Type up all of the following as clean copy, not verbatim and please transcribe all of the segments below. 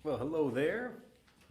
Well, hello there.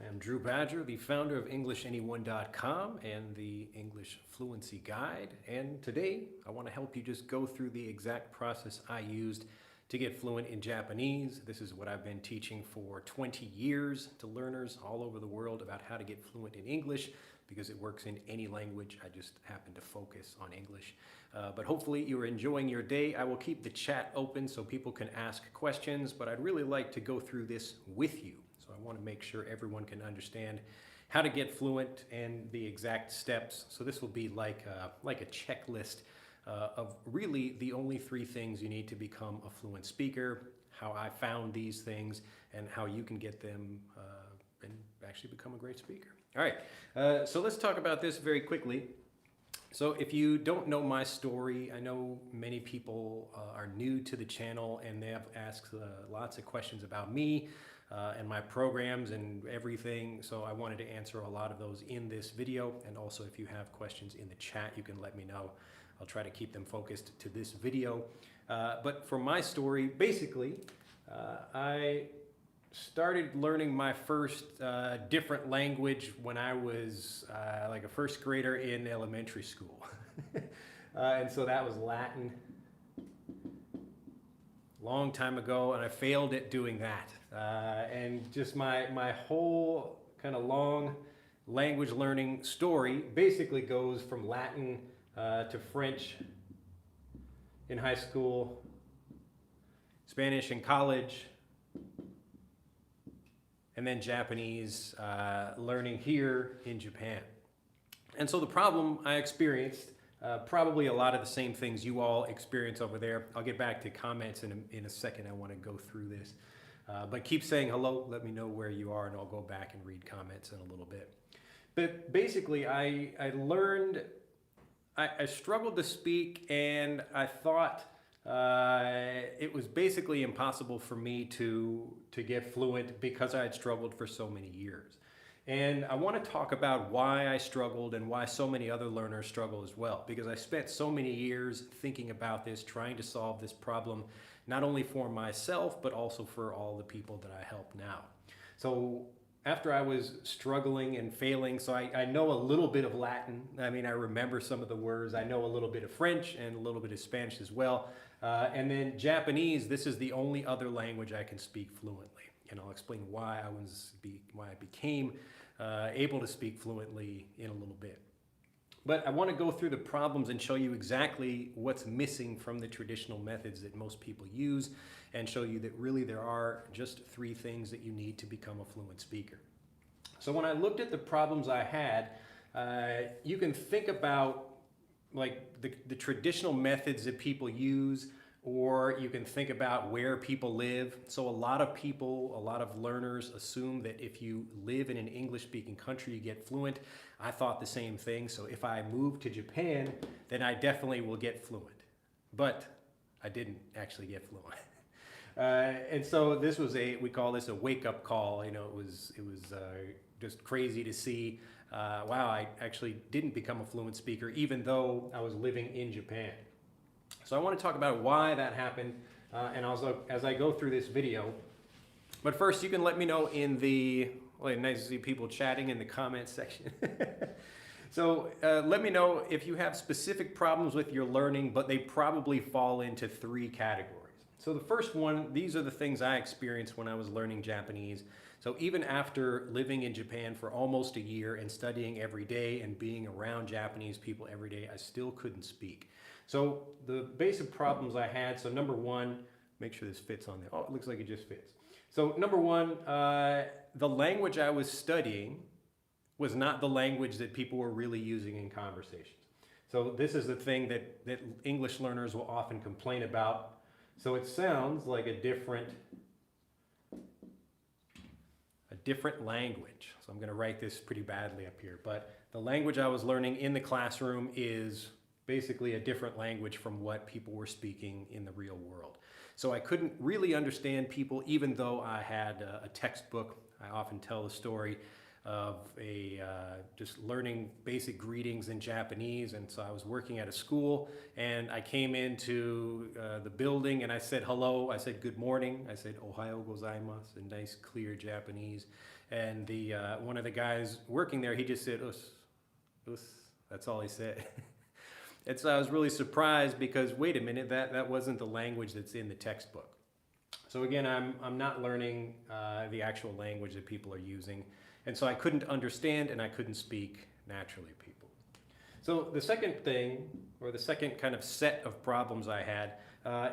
I am Drew Badger, the founder of EnglishAnyone.com and the English Fluency Guide. And today, I want to help you just go through the exact process I used to get fluent in Japanese. This is what I've been teaching for 20 years to learners all over the world about how to get fluent in English because it works in any language. I just happen to focus on English. But hopefully you're enjoying your day. I will keep the chat open so people can ask questions, but I'd really like to go through this with you. So I want to make sure everyone can understand how to get fluent and the exact steps. So this will be like a checklist of really the only 3 things you need to become a fluent speaker, how I found these things, and how you can get them and actually become a great speaker. All right, so let's talk about this very quickly. So if you don't know my story, I know many people are new to the channel and they have asked lots of questions about me and my programs and everything. So I wanted to answer a lot of those in this video. And also if you have questions in the chat, you can let me know. I'll try to keep them focused to this video. But for my story, basically, I started learning my first different language when I was like a first grader in elementary school. And so that was Latin. Long time ago, and I failed at doing that. And just my whole kind of long language learning story basically goes from Latin to French in high school, Spanish in college, and then Japanese learning here in Japan. And so the problem I experienced, probably a lot of the same things you all experience over there. I'll get back to comments in a second. I want to go through this. But keep saying hello, let me know where you are, and I'll go back and read comments in a little bit. But basically, I learned, I struggled to speak, and I thought it was basically impossible for me to get fluent because I had struggled for so many years. And I want to talk about why I struggled and why so many other learners struggle as well, because I spent so many years thinking about this, trying to solve this problem, not only for myself, but also for all the people that I help now. So after I was struggling and failing, so I know a little bit of Latin. I mean, I remember some of the words. I know a little bit of French and a little bit of Spanish as well. And then Japanese, this is the only other language I can speak fluently. And I'll explain why I became able to speak fluently in a little bit. But I want to go through the problems and show you exactly what's missing from the traditional methods that most people use, and show you that really there are just 3 things that you need to become a fluent speaker. So when I looked at the problems I had, you can think about like the traditional methods that people use, or you can think about where people live. So a lot of people, a lot of learners assume that if you live in an English-speaking country, you get fluent. I thought the same thing. So if I move to Japan, then I definitely will get fluent. But I didn't actually get fluent. And so this was we call this a wake-up call. You know, it was just crazy to see, wow, I actually didn't become a fluent speaker, even though I was living in Japan. So I want to talk about why that happened, and also as I go through this video. But first, you can let me know in the, well, nice to see people chatting in the comments section. So let me know if you have specific problems with your learning, but they probably fall into 3 categories. So the first one, these are the things I experienced when I was learning Japanese. So even after living in Japan for almost a year and studying every day and being around Japanese people every day, I still couldn't speak. So the basic problems I had, so number 1, make sure this fits on there. Oh, it looks like it just fits. So number 1, the language I was studying was not the language that people were really using in conversations. So this is the thing that English learners will often complain about. So it sounds like a different language. So I'm going to write this pretty badly up here, but the language I was learning in the classroom is basically a different language from what people were speaking in the real world. So I couldn't really understand people, even though I had a textbook. I often tell the story. of just learning basic greetings in Japanese. And so I was working at a school, and I came into the building, and I said hello. I said good morning. I said ohayo gozaimasu in nice clear Japanese. And one of the guys working there, he just said us. That's all he said. And so I was really surprised because wait a minute, that wasn't the language that's in the textbook. So again, I'm not learning the actual language that people are using. And so I couldn't understand and I couldn't speak naturally, people. So the second thing, or the second kind of set of problems I had,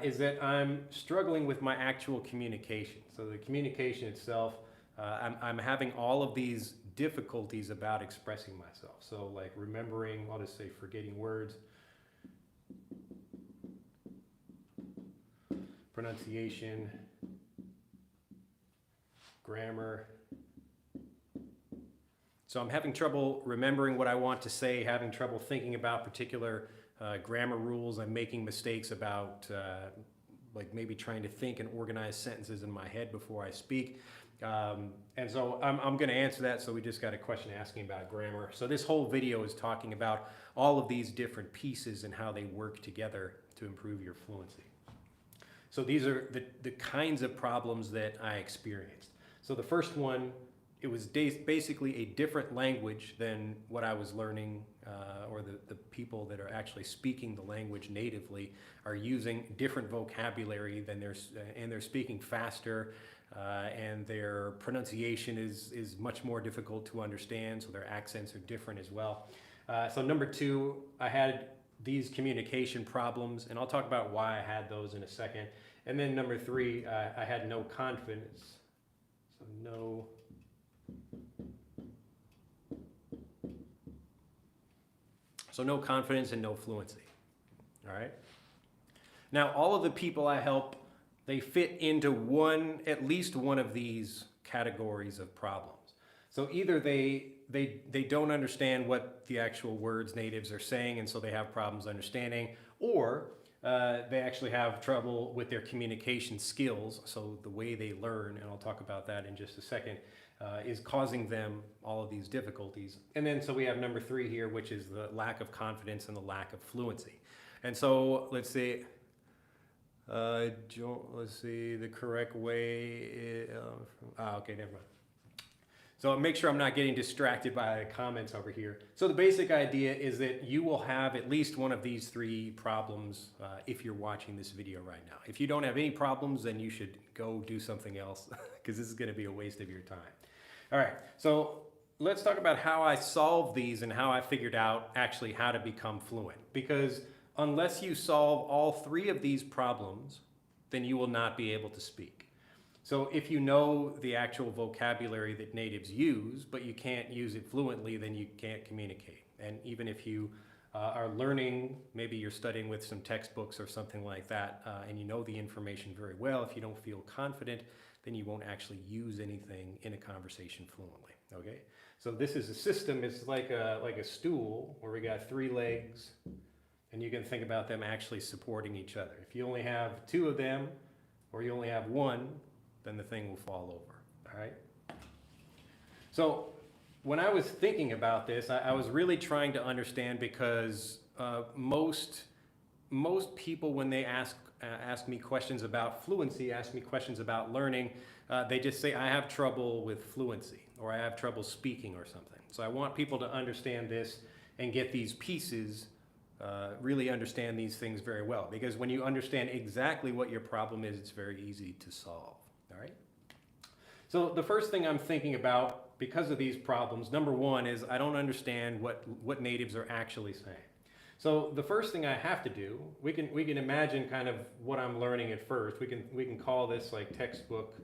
is that I'm struggling with my actual communication. So the communication itself, I'm having all of these difficulties about expressing myself. So like remembering, I'll just say forgetting words, pronunciation, grammar. So I'm having trouble remembering what I want to say, having trouble thinking about particular grammar rules. I'm making mistakes about like maybe trying to think and organize sentences in my head before I speak. And so I'm going to answer that. So we just got a question asking about grammar. So this whole video is talking about all of these different pieces and how they work together to improve your fluency. So these are the kinds of problems that I experienced. So the first one, it was basically a different language than what I was learning, or the people that are actually speaking the language natively are using different vocabulary than they're speaking faster, and their pronunciation is much more difficult to understand, so their accents are different as well. So number two, I had these communication problems, and I'll talk about why I had those in a second. And then number three, I had no confidence. So no confidence and no fluency. All right. Now, all of the people I help, they fit into at least one of these categories of problems. So either they don't understand what the actual words natives are saying, and so they have problems understanding, or they actually have trouble with their communication skills. So the way they learn, and I'll talk about that in just a second, is causing them all of these difficulties. And then so we have number three here, which is the lack of confidence and the lack of fluency. And so let's see, the correct way. Okay, never mind. So make sure I'm not getting distracted by the comments over here. So the basic idea is that you will have at least one of these three problems if you're watching this video right now. If you don't have any problems, then you should go do something else because this is going to be a waste of your time. All right, so let's talk about how I solved these and how I figured out actually how to become fluent. Because unless you solve all three of these problems, then you will not be able to speak. So if you know the actual vocabulary that natives use, but you can't use it fluently, then you can't communicate. And even if you are learning, maybe you're studying with some textbooks or something like that, and you know the information very well, if you don't feel confident, then you won't actually use anything in a conversation fluently, okay? So this is a system, it's like a stool where we got three legs, and you can think about them actually supporting each other. If you only have two of them, or you only have one, then the thing will fall over, all right? So when I was thinking about this, I was really trying to understand because most people, when they ask me questions about fluency, ask me questions about learning, they just say, I have trouble with fluency, or I have trouble speaking or something. So I want people to understand this and get these pieces, really understand these things very well. Because when you understand exactly what your problem is, it's very easy to solve. All right. So the first thing I'm thinking about because of these problems, number one is I don't understand what natives are actually saying. So the first thing I have to do, we can imagine kind of what I'm learning at first. We can call this like textbook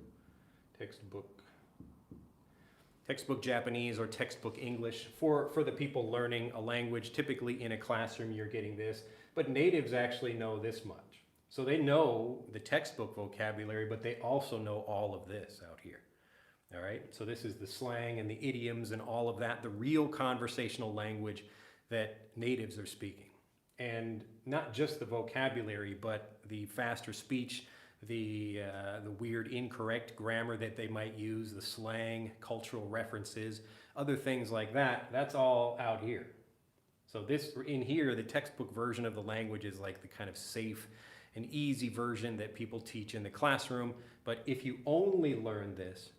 Japanese or textbook English for the people learning a language. Typically in a classroom you're getting this, but natives actually know this much. So they know the textbook vocabulary, but they also know all of this out here. All right, so this is the slang and the idioms and all of that, the real conversational language that natives are speaking. And not just the vocabulary, but the faster speech, the weird incorrect grammar that they might use, the slang, cultural references, other things like that, that's all out here. So this in here, the textbook version of the language is like the kind of safe and easy version that people teach in the classroom. But if you only learn this,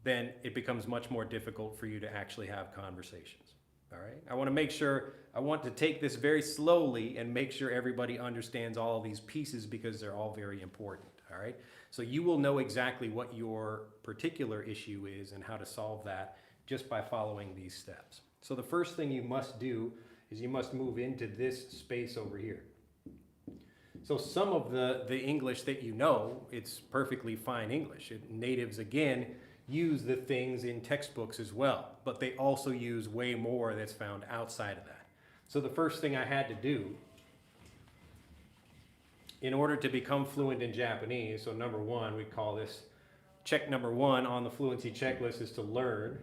then it becomes much more difficult for you to actually have conversations. All right. I want to take this very slowly and make sure everybody understands all of these pieces because they're all very important. All right. So you will know exactly what your particular issue is and how to solve that just by following these steps. So the first thing you must do is you must move into this space over here. So some of the English that you know, it's perfectly fine English. Natives, again, use the things in textbooks as well, but they also use way more that's found outside of that. So the first thing I had to do in order to become fluent in Japanese, so number one, we call this check number one on the fluency checklist is to learn,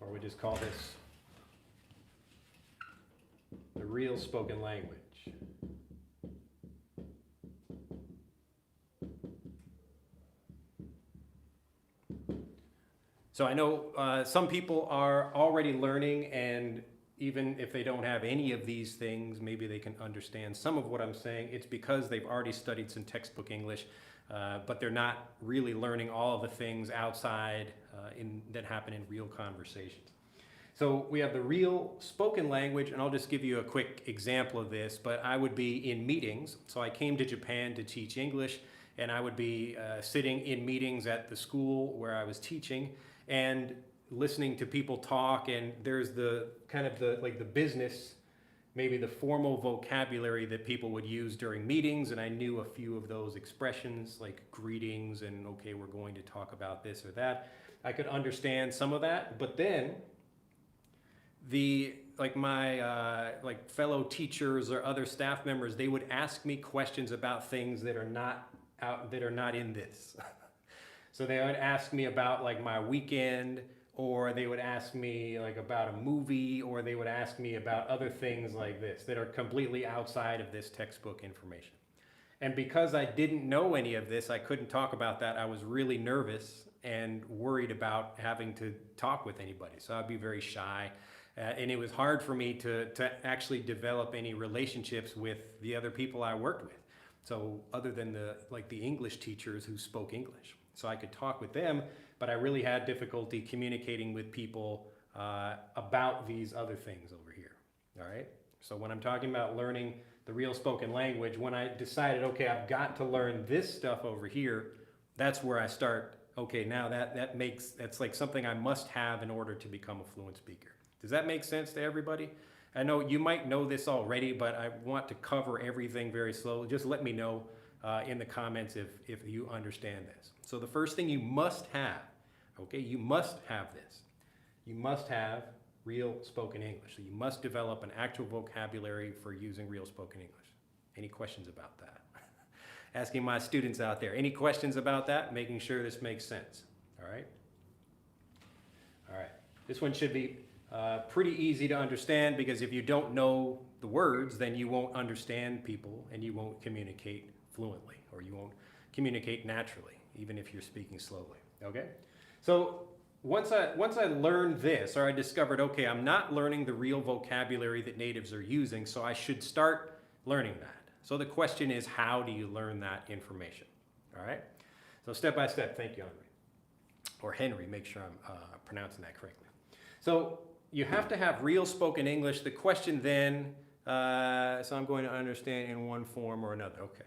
or we just call this the real spoken language. So I know some people are already learning, and even if they don't have any of these things, maybe they can understand some of what I'm saying. It's because they've already studied some textbook English, but they're not really learning all of the things outside that happen in real conversations. So we have the real spoken language, and I'll just give you a quick example of this, but I would be in meetings. So I came to Japan to teach English, and I would be sitting in meetings at the school where I was teaching, and listening to people talk, and there's the kind of the business, maybe the formal vocabulary that people would use during meetings, and I knew a few of those expressions like greetings and okay, we're going to talk about this or that. I could understand some of that, but then my fellow teachers or other staff members, they would ask me questions about things that are not in this. So they would ask me about like my weekend, or they would ask me like about a movie, or they would ask me about other things like this that are completely outside of this textbook information. And because I didn't know any of this, I couldn't talk about that. I was really nervous and worried about having to talk with anybody. So I'd be very shy. And it was hard for me to actually develop any relationships with the other people I worked with. So other than the English teachers who spoke English. So I could talk with them, but I really had difficulty communicating with people about these other things over here, all right? So when I'm talking about learning the real spoken language, when I decided, okay, I've got to learn this stuff over here, that's where I start, okay, now that's like something I must have in order to become a fluent speaker. Does that make sense to everybody? I know you might know this already, but I want to cover everything very slowly. Just let me know in the comments if you understand this. So the first thing you must have, okay, you must have this. You must have real spoken English. So you must develop an actual vocabulary for using real spoken English. Any questions about that? Asking my students out there, any questions about that? Making sure this makes sense, all right? All right, this one should be pretty easy to understand, because if you don't know the words, then you won't understand people and you won't communicate fluently, or you won't communicate naturally, even if you're speaking slowly, okay? So once I learned this, or I discovered, okay, I'm not learning the real vocabulary that natives are using, so I should start learning that. So the question is, how do you learn that information, all right? So step by step, thank you, Henry. Or Henry, make sure I'm pronouncing that correctly. So you have to have real spoken English. The question then, so I'm going to understand in one form or another, okay.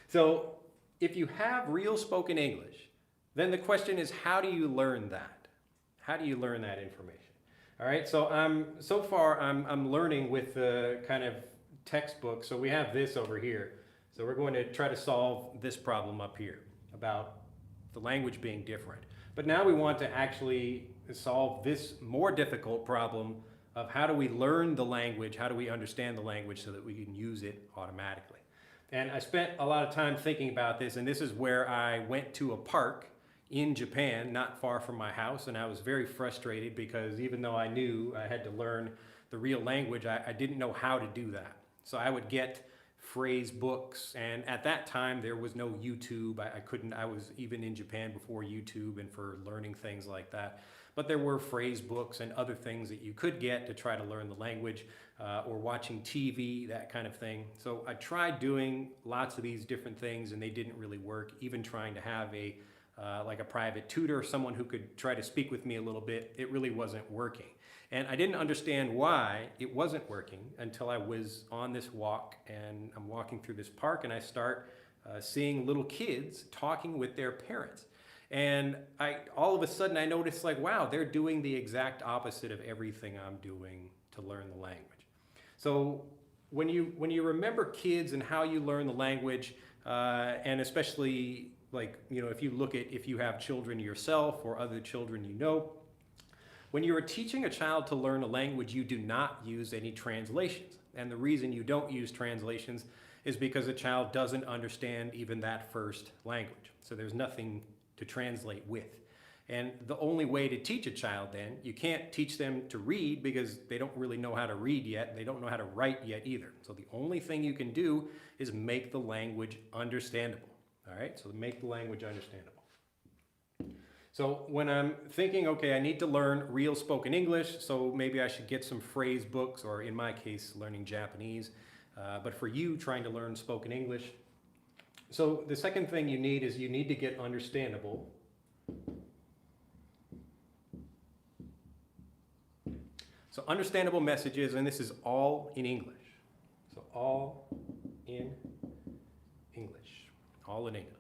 So if you have real spoken English, then the question is, how do you learn that? How do you learn that information? All right, so I'm learning with the kind of textbook. So we have this over here. So we're going to try to solve this problem up here about the language being different. But now we want to actually solve this more difficult problem of how do we learn the language, how do we understand the language so that we can use it automatically. And I spent a lot of time thinking about this, and this is where I went to a park in Japan, not far from my house, and I was very frustrated because even though I knew I had to learn the real language, I didn't know how to do that. So I would get phrase books, and at that time there was no YouTube. I was even in Japan before YouTube and for learning things like that. But there were phrase books and other things that you could get to try to learn the language, or watching TV, that kind of thing. So I tried doing lots of these different things and they didn't really work. Even trying to have like a private tutor, someone who could try to speak with me a little bit, it really wasn't working. And I didn't understand why it wasn't working until I was on this walk, and I'm walking through this park and I start seeing little kids talking with their parents. And all of a sudden I noticed, like, wow, they're doing the exact opposite of everything I'm doing to learn the language. So when you remember kids and how you learn the language, and especially, like, you know, if you have children yourself or other children you know, when you are teaching a child to learn a language, you do not use any translations. And the reason you don't use translations is because a child doesn't understand even that first language. So there's nothing to translate with. And the only way to teach a child then, you can't teach them to read because they don't really know how to read yet. They don't know how to write yet either. So the only thing you can do is make the language understandable. All right, so make the language understandable. So when I'm thinking, okay, I need to learn real spoken English, so maybe I should get some phrase books, or in my case, learning Japanese. But for you, trying to learn spoken English, so the second thing you need is you need to get understandable. So understandable messages, and this is all in English. So all in English. All in English.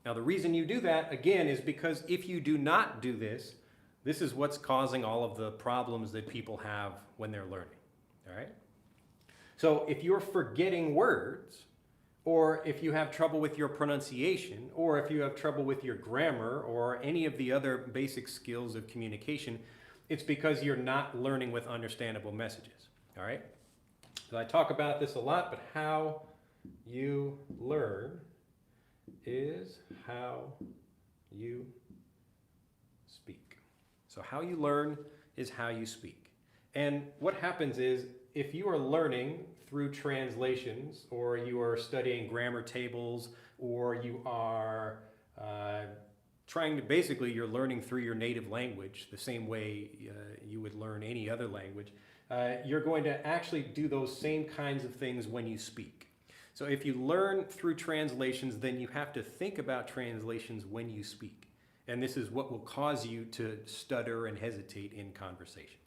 Now the reason you do that, again, is because if you do not do this, this is what's causing all of the problems that people have when they're learning. All right? So if you're forgetting words, or if you have trouble with your pronunciation, or if you have trouble with your grammar, or any of the other basic skills of communication, it's because you're not learning with understandable messages. All right? So I talk about this a lot, but how you learn is how you speak. So how you learn is how you speak. And what happens is, if you are learning through translations, or you are studying grammar tables, or you are basically you're learning through your native language, the same way you would learn any other language, you're going to actually do those same kinds of things when you speak. So if you learn through translations, then you have to think about translations when you speak. And this is what will cause you to stutter and hesitate in conversations.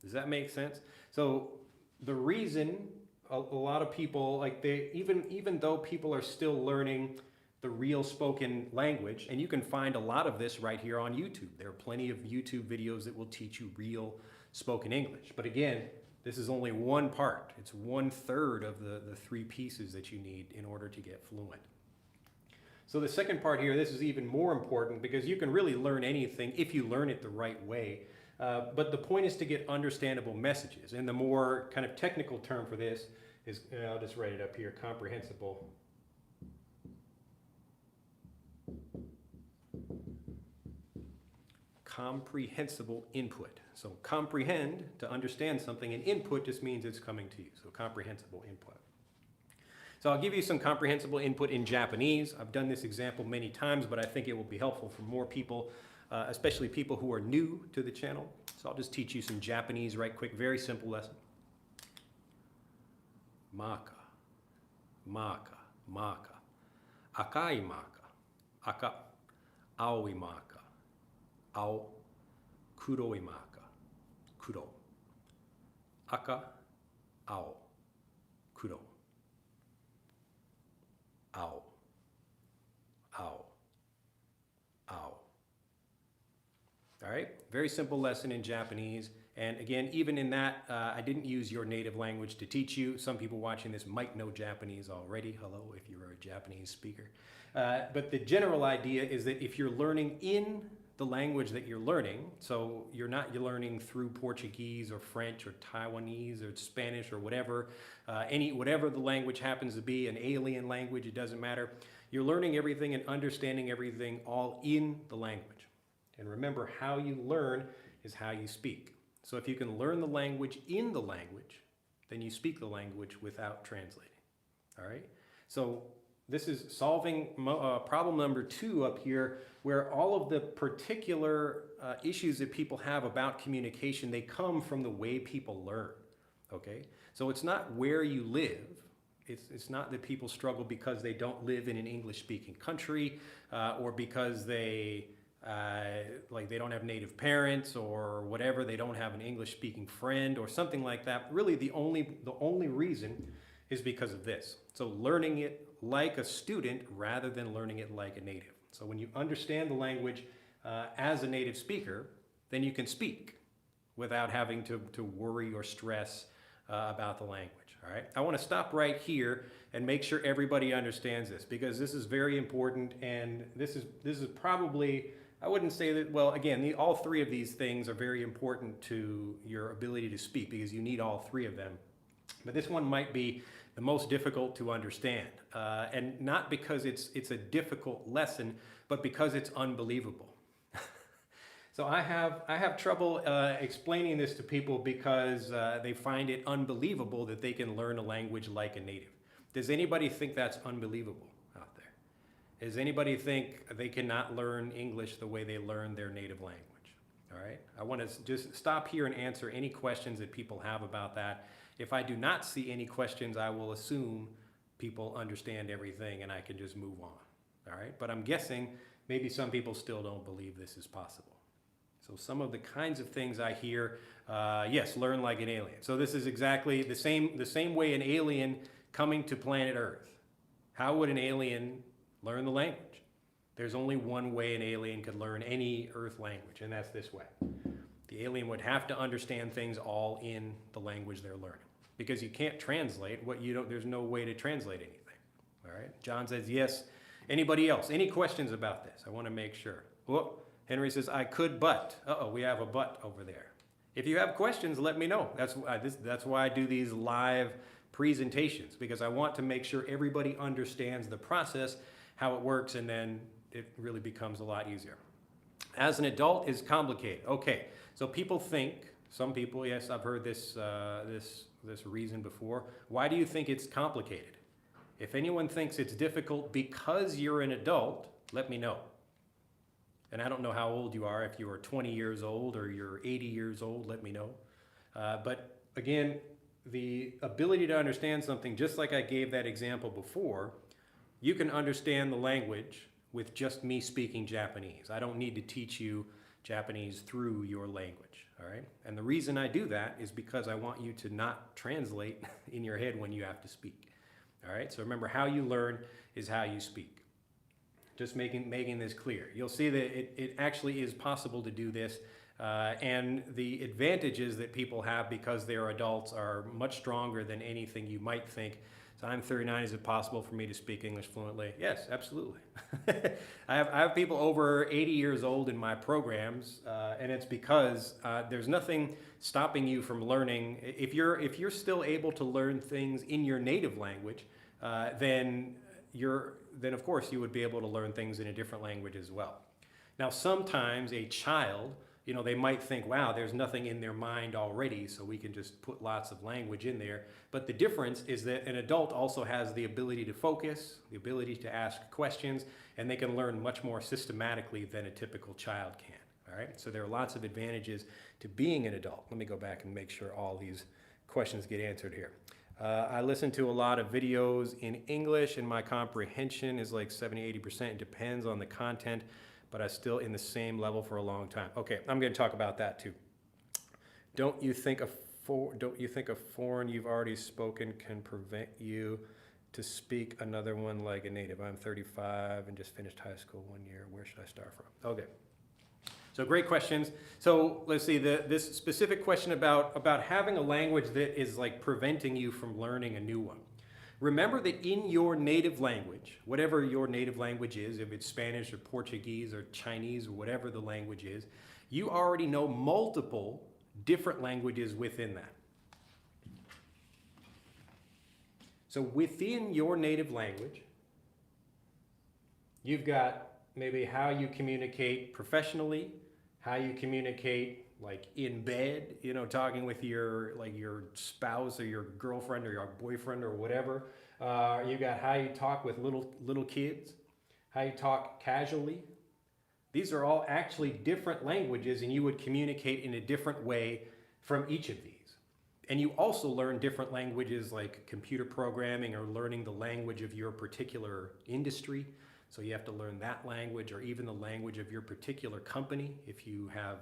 Does that make sense? So the reason a lot of people, like, even though people are still learning the real spoken language, and you can find a lot of this right here on YouTube. There are plenty of YouTube videos that will teach you real spoken English. But again, this is only one part. It's 1/3 of the three pieces that you need in order to get fluent. So the second part here, this is even more important because you can really learn anything if you learn it the right way. But the point is to get understandable messages. And the more kind of technical term for this is, I'll just write it up here, comprehensible. Comprehensible input. So comprehend, to understand something, and input just means it's coming to you. So comprehensible input. So I'll give you some comprehensible input in Japanese. I've done this example many times, but I think it will be helpful for more people, especially people who are new to the channel. So I'll just teach you some Japanese right quick, very simple lesson. Maka, maka, maka. Akai maka, aka. Aoi maka, ao. Kuroi maka, kuro. Aka, ao, kuro. Ao, ao, ao. All right, very simple lesson in Japanese. And again, even in that, I didn't use your native language to teach you. Some people watching this might know Japanese already. Hello, if you're a Japanese speaker. But the general idea is that if you're learning in the language that you're learning, so you're learning through Portuguese or French or Taiwanese or Spanish or whatever, whatever the language happens to be, an alien language, it doesn't matter. You're learning everything and understanding everything all in the language. And remember, how you learn is how you speak. So if you can learn the language in the language, then you speak the language without translating. All right. So this is solving problem number 2 up here, where all of the particular issues that people have about communication, they come from the way people learn. Okay. So it's not where you live. It's not that people struggle because they don't live in an English-speaking country or because they they don't have native parents or whatever. They don't have an English-speaking friend or something like that. Really, the only reason is because of this. So learning it like a student rather than learning it like a native. So when you understand the language as a native speaker, then you can speak without having to worry or stress about the language. All right. I want to stop right here and make sure everybody understands this, because this is very important, and this is probably, I wouldn't say that, well, again, all 3 of these things are very important to your ability to speak because you need all 3 of them. But this one might be the most difficult to understand, and not because it's a difficult lesson, but because it's unbelievable. So I have trouble explaining this to people because they find it unbelievable that they can learn a language like a native. Does anybody think that's unbelievable out there? Does anybody think they cannot learn English the way they learn their native language? All right. I want to just stop here and answer any questions that people have about that. If I do not see any questions, I will assume people understand everything and I can just move on. All right. But I'm guessing maybe some people still don't believe this is possible. So some of the kinds of things I hear, yes, learn like an alien. So this is exactly the same way an alien coming to planet Earth. How would an alien learn the language? There's only one way an alien could learn any Earth language, and that's this way. The alien would have to understand things all in the language they're learning, because you can't translate what you don't. There's no way to translate anything. All right. John says yes. Anybody else? Any questions about this? I want to make sure. Whoa. Henry says, I could, but. Uh-oh, we have a but over there. If you have questions, let me know. That's why I do these live presentations, because I want to make sure everybody understands the process, how it works, and then it really becomes a lot easier. As an adult is complicated. Okay, so people think, some people, yes, I've heard this reason before. Why do you think it's complicated? If anyone thinks it's difficult because you're an adult, let me know. And I don't know how old you are. If you are 20 years old or you're 80 years old, let me know. But again, the ability to understand something, just like I gave that example before, you can understand the language with just me speaking Japanese. I don't need to teach you Japanese through your language, all right? And the reason I do that is because I want you to not translate in your head when you have to speak, all right? So remember, how you learn is how you speak. Just making this clear. You'll see that it actually is possible to do this, and the advantages that people have because they're adults are much stronger than anything you might think. So I'm 39, is it possible for me to speak English fluently? Yes, absolutely. I have people over 80 years old in my programs, and it's because there's nothing stopping you from learning. If you're still able to learn things in your native language, then of course you would be able to learn things in a different language as well. Now, sometimes a child, they might think, wow, there's nothing in their mind already, so we can just put lots of language in there. But the difference is that an adult also has the ability to focus, the ability to ask questions, and they can learn much more systematically than a typical child can. All right, so there are lots of advantages to being an adult. Let me go back and make sure all these questions get answered here. I listen to a lot of videos in English, and my comprehension is like 70–80%. It depends on the content, but I'm still in the same level for a long time. Okay, I'm going to talk about that too. Don't you think a foreign you've already spoken can prevent you to speak another one like a native? I'm 35 and just finished high school 1 year. Where should I start from? Okay. So great questions. So let's see, this specific question about having a language that is like preventing you from learning a new one. Remember that in your native language, whatever your native language is, if it's Spanish or Portuguese or Chinese or whatever the language is, you already know multiple different languages within that. So within your native language, you've got maybe how you communicate professionally, how you communicate like in bed, talking with your spouse or your girlfriend or your boyfriend or whatever. You got how you talk with little kids, how you talk casually. These are all actually different languages, and you would communicate in a different way from each of these. And you also learn different languages like computer programming or learning the language of your particular industry. So you have to learn that language, or even the language of your particular company if you have,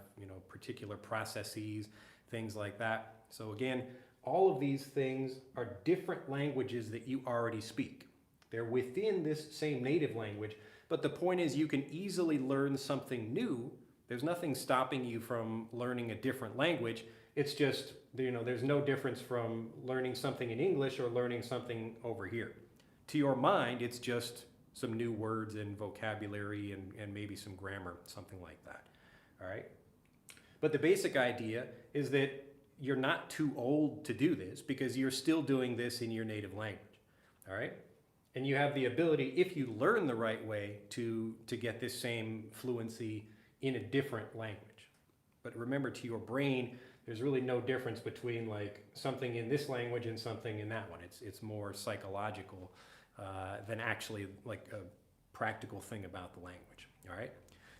particular processes, things like that. So again, all of these things are different languages that you already speak. They're within this same native language, but the point is you can easily learn something new. There's nothing stopping you from learning a different language. It's just, there's no difference from learning something in English or learning something over here. To your mind, it's just some new words and vocabulary and maybe some grammar, something like that, all right? But the basic idea is that you're not too old to do this because you're still doing this in your native language, all right? And you have the ability, if you learn the right way, to get this same fluency in a different language. But remember, to your brain, there's really no difference between like something in this language and something in that one. It's more psychological than actually like a practical thing about the language, all right?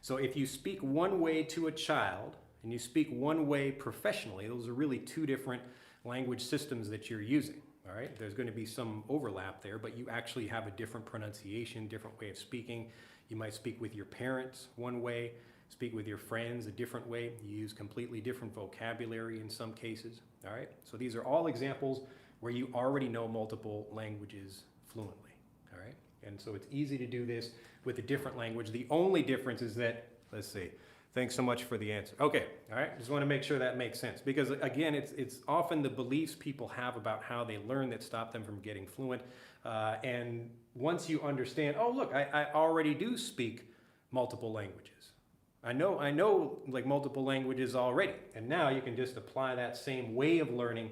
So if you speak one way to a child and you speak one way professionally, those are really two different language systems that you're using, all right? There's going to be some overlap there, but you actually have a different pronunciation, different way of speaking. You might speak with your parents one way, speak with your friends a different way. You use completely different vocabulary in some cases, all right? So these are all examples where you already know multiple languages fluently, all right? And so it's easy to do this with a different language. The only difference is that, let's see, thanks so much for the answer. Okay, all right, just want to make sure that makes sense because again, it's often the beliefs people have about how they learn that stop them from getting fluent. And once you understand, oh look, I already do speak multiple languages. I know like multiple languages already, and now you can just apply that same way of learning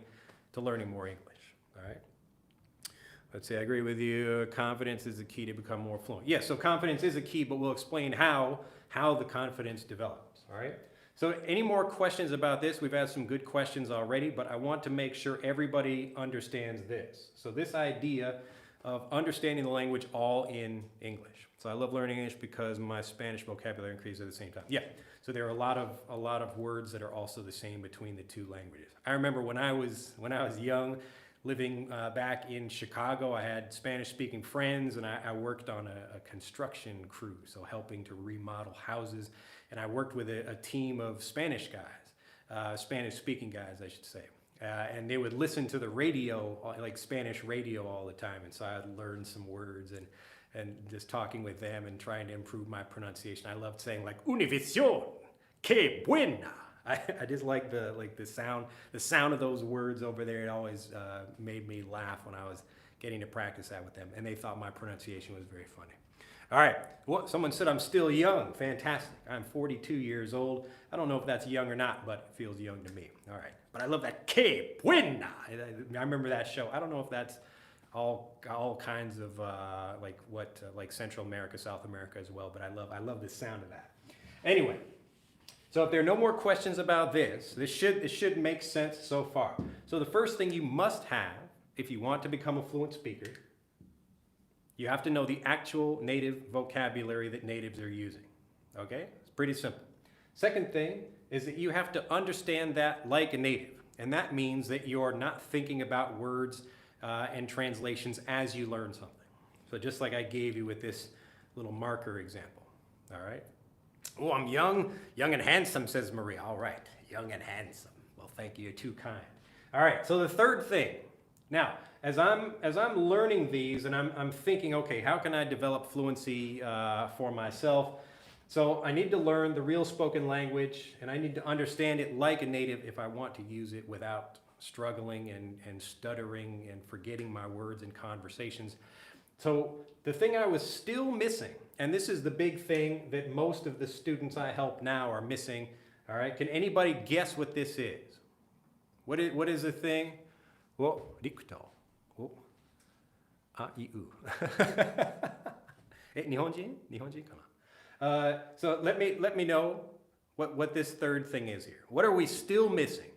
to learning more English, all right? Let's say I agree with you. Confidence is the key to become more fluent. Yes, so confidence is a key, but we'll explain how the confidence develops, all right? So any more questions about this? We've had some good questions already, but I want to make sure everybody understands this. So this idea of understanding the language all in English. So I love learning English because my Spanish vocabulary increases at the same time. Yeah, so there are a lot of words that are also the same between the two languages. I remember when I was young, living back in Chicago, I had Spanish-speaking friends, and I worked on a construction crew, so helping to remodel houses. And I worked with a team of Spanish guys, Spanish-speaking guys, I should say. And they would listen to the radio, like Spanish radio all the time, and so I'd learn some words and just talking with them and trying to improve my pronunciation. I loved saying like "Univision, que buena." I just like the sound of those words over there. It always made me laugh when I was getting to practice that with them, and they thought my pronunciation was very funny. All right, well, someone said I'm still young. Fantastic. I'm 42 years old. I don't know if that's young or not, but it feels young to me. All right, but I love that que buena. I remember that show. I don't know if that's all kinds of like Central America, South America as well, but I love the sound of that. Anyway. So if there are no more questions about this should make sense so far. So the first thing you must have, if you want to become a fluent speaker, you have to know the actual native vocabulary that natives are using, okay? It's pretty simple. Second thing is that you have to understand that like a native, and that means that you're not thinking about words and translations as you learn something. So just like I gave you with this little marker example, all right? Oh, I'm young and handsome, says Maria. All right, young and handsome. Well, thank you, you're too kind. All right, so the third thing. Now, as I'm learning these and I'm thinking, okay, how can I develop fluency for myself? So I need to learn the real spoken language, and I need to understand it like a native if I want to use it without struggling and stuttering and forgetting my words in conversations. So the thing I was still missing, and this is the big thing that most of the students I help now are missing, all right? Can anybody guess what this is? What is the thing? Well, rikuto. Oh, a, I, u. Nihonjin? Nihonjin? Come on. So let me know what this third thing is here. What are we still missing?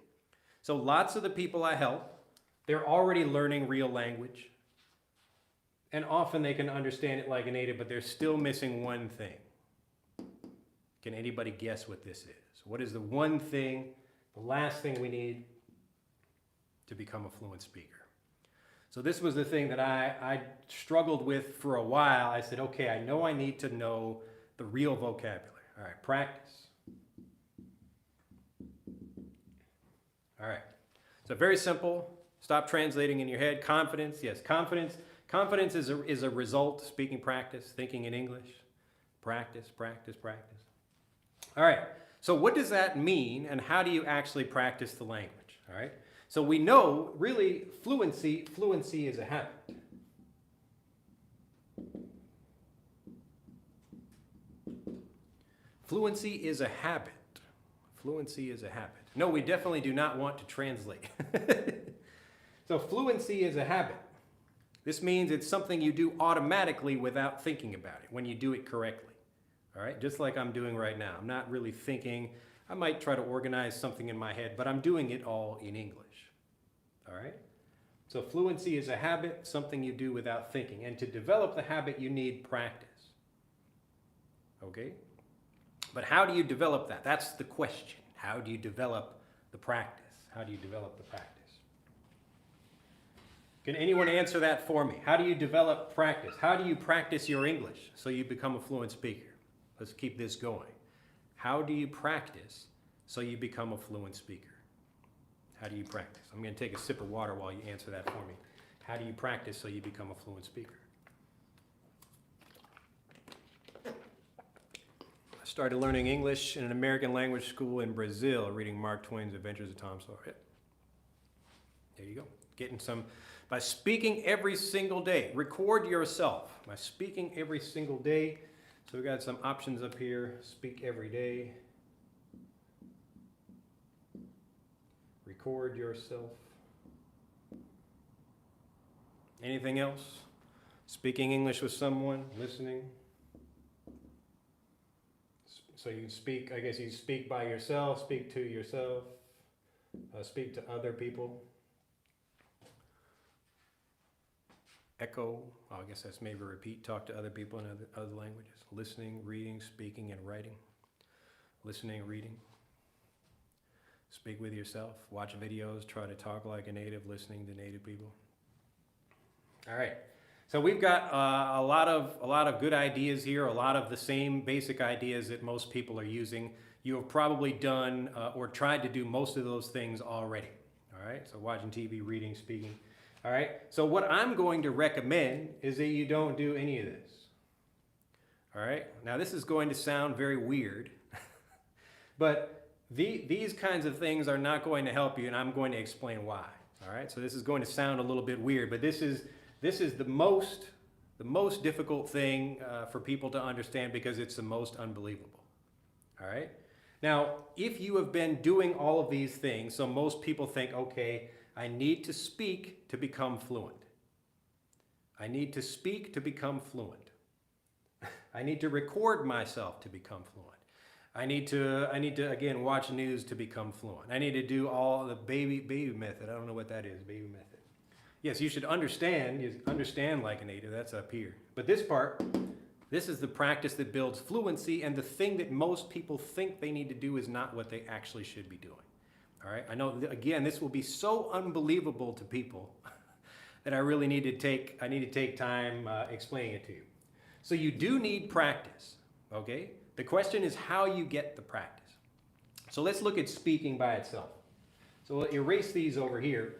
So lots of the people I help, they're already learning real language. And often they can understand it like a native, but they're still missing one thing. Can anybody guess what this is? What is the one thing, the last thing we need to become a fluent speaker? So this was the thing that I struggled with for a while. I said, okay, I know I need to know the real vocabulary. All right, practice. All right, so very simple. Stop translating in your head. Confidence, yes, confidence. Confidence is a result, speaking practice, thinking in English. Practice, practice, practice. All right, so what does that mean and how do you actually practice the language? All right, so we know really fluency is a habit. Fluency is a habit. Fluency is a habit. No, we definitely do not want to translate. So fluency is a habit. This means it's something you do automatically without thinking about it when you do it correctly. All right, just like I'm doing right now. I'm not really thinking. I might try to organize something in my head, but I'm doing it all in English. All right? So fluency is a habit, something you do without thinking. And to develop the habit, you need practice. Okay? But how do you develop that? That's the question. How do you develop the practice? How do you develop the practice? Can anyone answer that for me? How do you develop practice? How do you practice your English so you become a fluent speaker? Let's keep this going. How do you practice so you become a fluent speaker? How do you practice? I'm going to take a sip of water while you answer that for me. How do you practice so you become a fluent speaker? I started learning English in an American language school in Brazil, reading Mark Twain's Adventures of Tom Sawyer. There you go. Getting some, by speaking every single day. Record yourself by speaking every single day. So we got some options up here. Speak every day. Record yourself. Anything else? Speaking English with someone, listening. So you speak, I guess you speak by yourself, speak to yourself, speak to other people. Echo, I guess that's maybe repeat, talk to other people in other languages. Listening, reading, speaking, and writing. Listening, reading. Speak with yourself, watch videos, try to talk like a native, listening to native people. All right, so we've got a lot of good ideas here, a lot of the same basic ideas that most people are using. You have probably done or tried to do most of those things already. All right, so watching TV, reading, speaking. All right, so what I'm going to recommend is that you don't do any of this. All right, now this is going to sound very weird, but these kinds of things are not going to help you, and I'm going to explain why. All right, so this is going to sound a little bit weird, but this is the most difficult thing for people to understand because it's the most unbelievable. All right, now if you have been doing all of these things, so most people think, okay, I need to speak to become fluent. I need to speak to become fluent. I need to record myself to become fluent. I need to again watch news to become fluent. I need to do all the baby method. I don't know what that is, baby method. Yes, you should understand. You understand like a native. That's up here. But this part, this is the practice that builds fluency, and the thing that most people think they need to do is not what they actually should be doing. All right, I know, again, this will be so unbelievable to people that I really need to take time explaining it to you. So you do need practice, okay? The question is how you get the practice. So let's look at speaking by itself. So we'll erase these over here.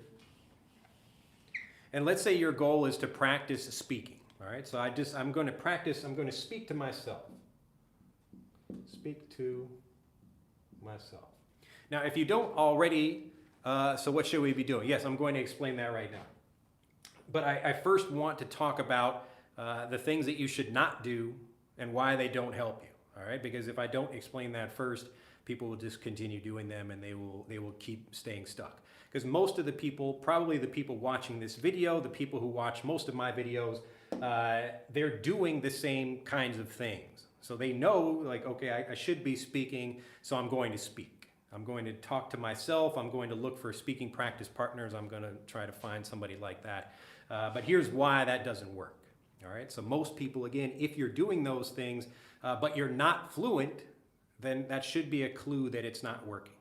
And let's say your goal is to practice speaking, all right? So I'm going to practice, I'm going to speak to myself. Speak to myself. Now, if you don't already, so what should we be doing? Yes, I'm going to explain that right now. But I first want to talk about the things that you should not do and why they don't help you, all right? Because if I don't explain that first, people will just continue doing them and they will keep staying stuck. Because most of the people, probably the people watching this video, the people who watch most of my videos, they're doing the same kinds of things. So they know, like, okay, I should be speaking, so I'm going to speak. I'm going to talk to myself. I'm going to look for speaking practice partners. I'm going to try to find somebody like that. But here's why that doesn't work. All right, so most people, again, if you're doing those things, but you're not fluent, then that should be a clue that it's not working.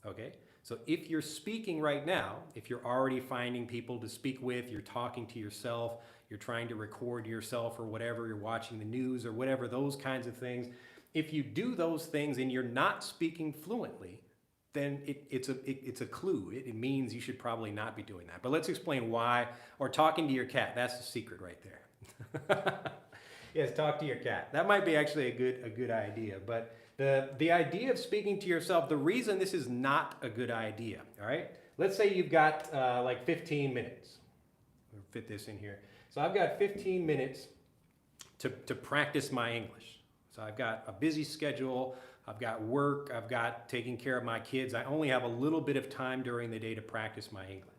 Okay, so if you're speaking right now, if you're already finding people to speak with, you're talking to yourself, you're trying to record yourself or whatever, you're watching the news or whatever, those kinds of things, if you do those things and you're not speaking fluently, then it's a clue. It means you should probably not be doing that. But let's explain why, or talking to your cat. That's the secret right there. Yes, talk to your cat. That might be actually a good idea. But the idea of speaking to yourself, the reason this is not a good idea, all right? Let's say you've got like 15 minutes. We'll fit this in here. So I've got 15 minutes to practice my English. So I've got a busy schedule. I've got work, I've got taking care of my kids. I only have a little bit of time during the day to practice my English.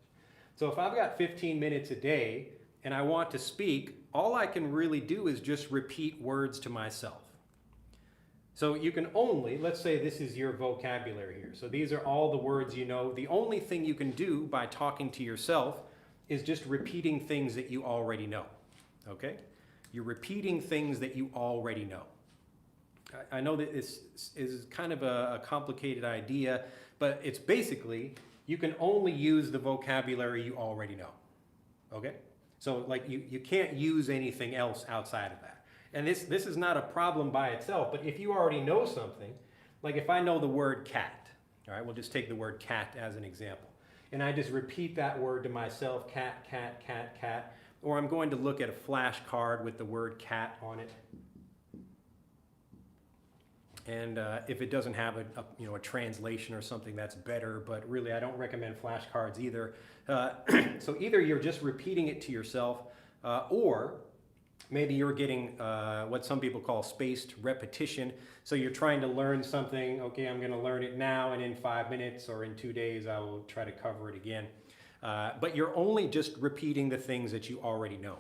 So if I've got 15 minutes a day and I want to speak, all I can really do is just repeat words to myself. So you can only, let's say this is your vocabulary here. So these are all the words you know. The only thing you can do by talking to yourself is just repeating things that you already know, okay? You're repeating things that you already know. I know that this is kind of a complicated idea, but it's basically, you can only use the vocabulary you already know, okay? So like you can't use anything else outside of that. And this is not a problem by itself, but if you already know something, like if I know the word cat, all right, we'll just take the word cat as an example. And I just repeat that word to myself, cat, cat, cat, cat, or I'm going to look at a flashcard with the word cat on it. And if it doesn't have a translation or something, that's better, but really I don't recommend flashcards either. So either you're just repeating it to yourself, or maybe you're getting what some people call spaced repetition. So you're trying to learn something, okay, I'm gonna learn it now, and in 5 minutes or in 2 days, I will try to cover it again. But you're only just repeating the things that you already know.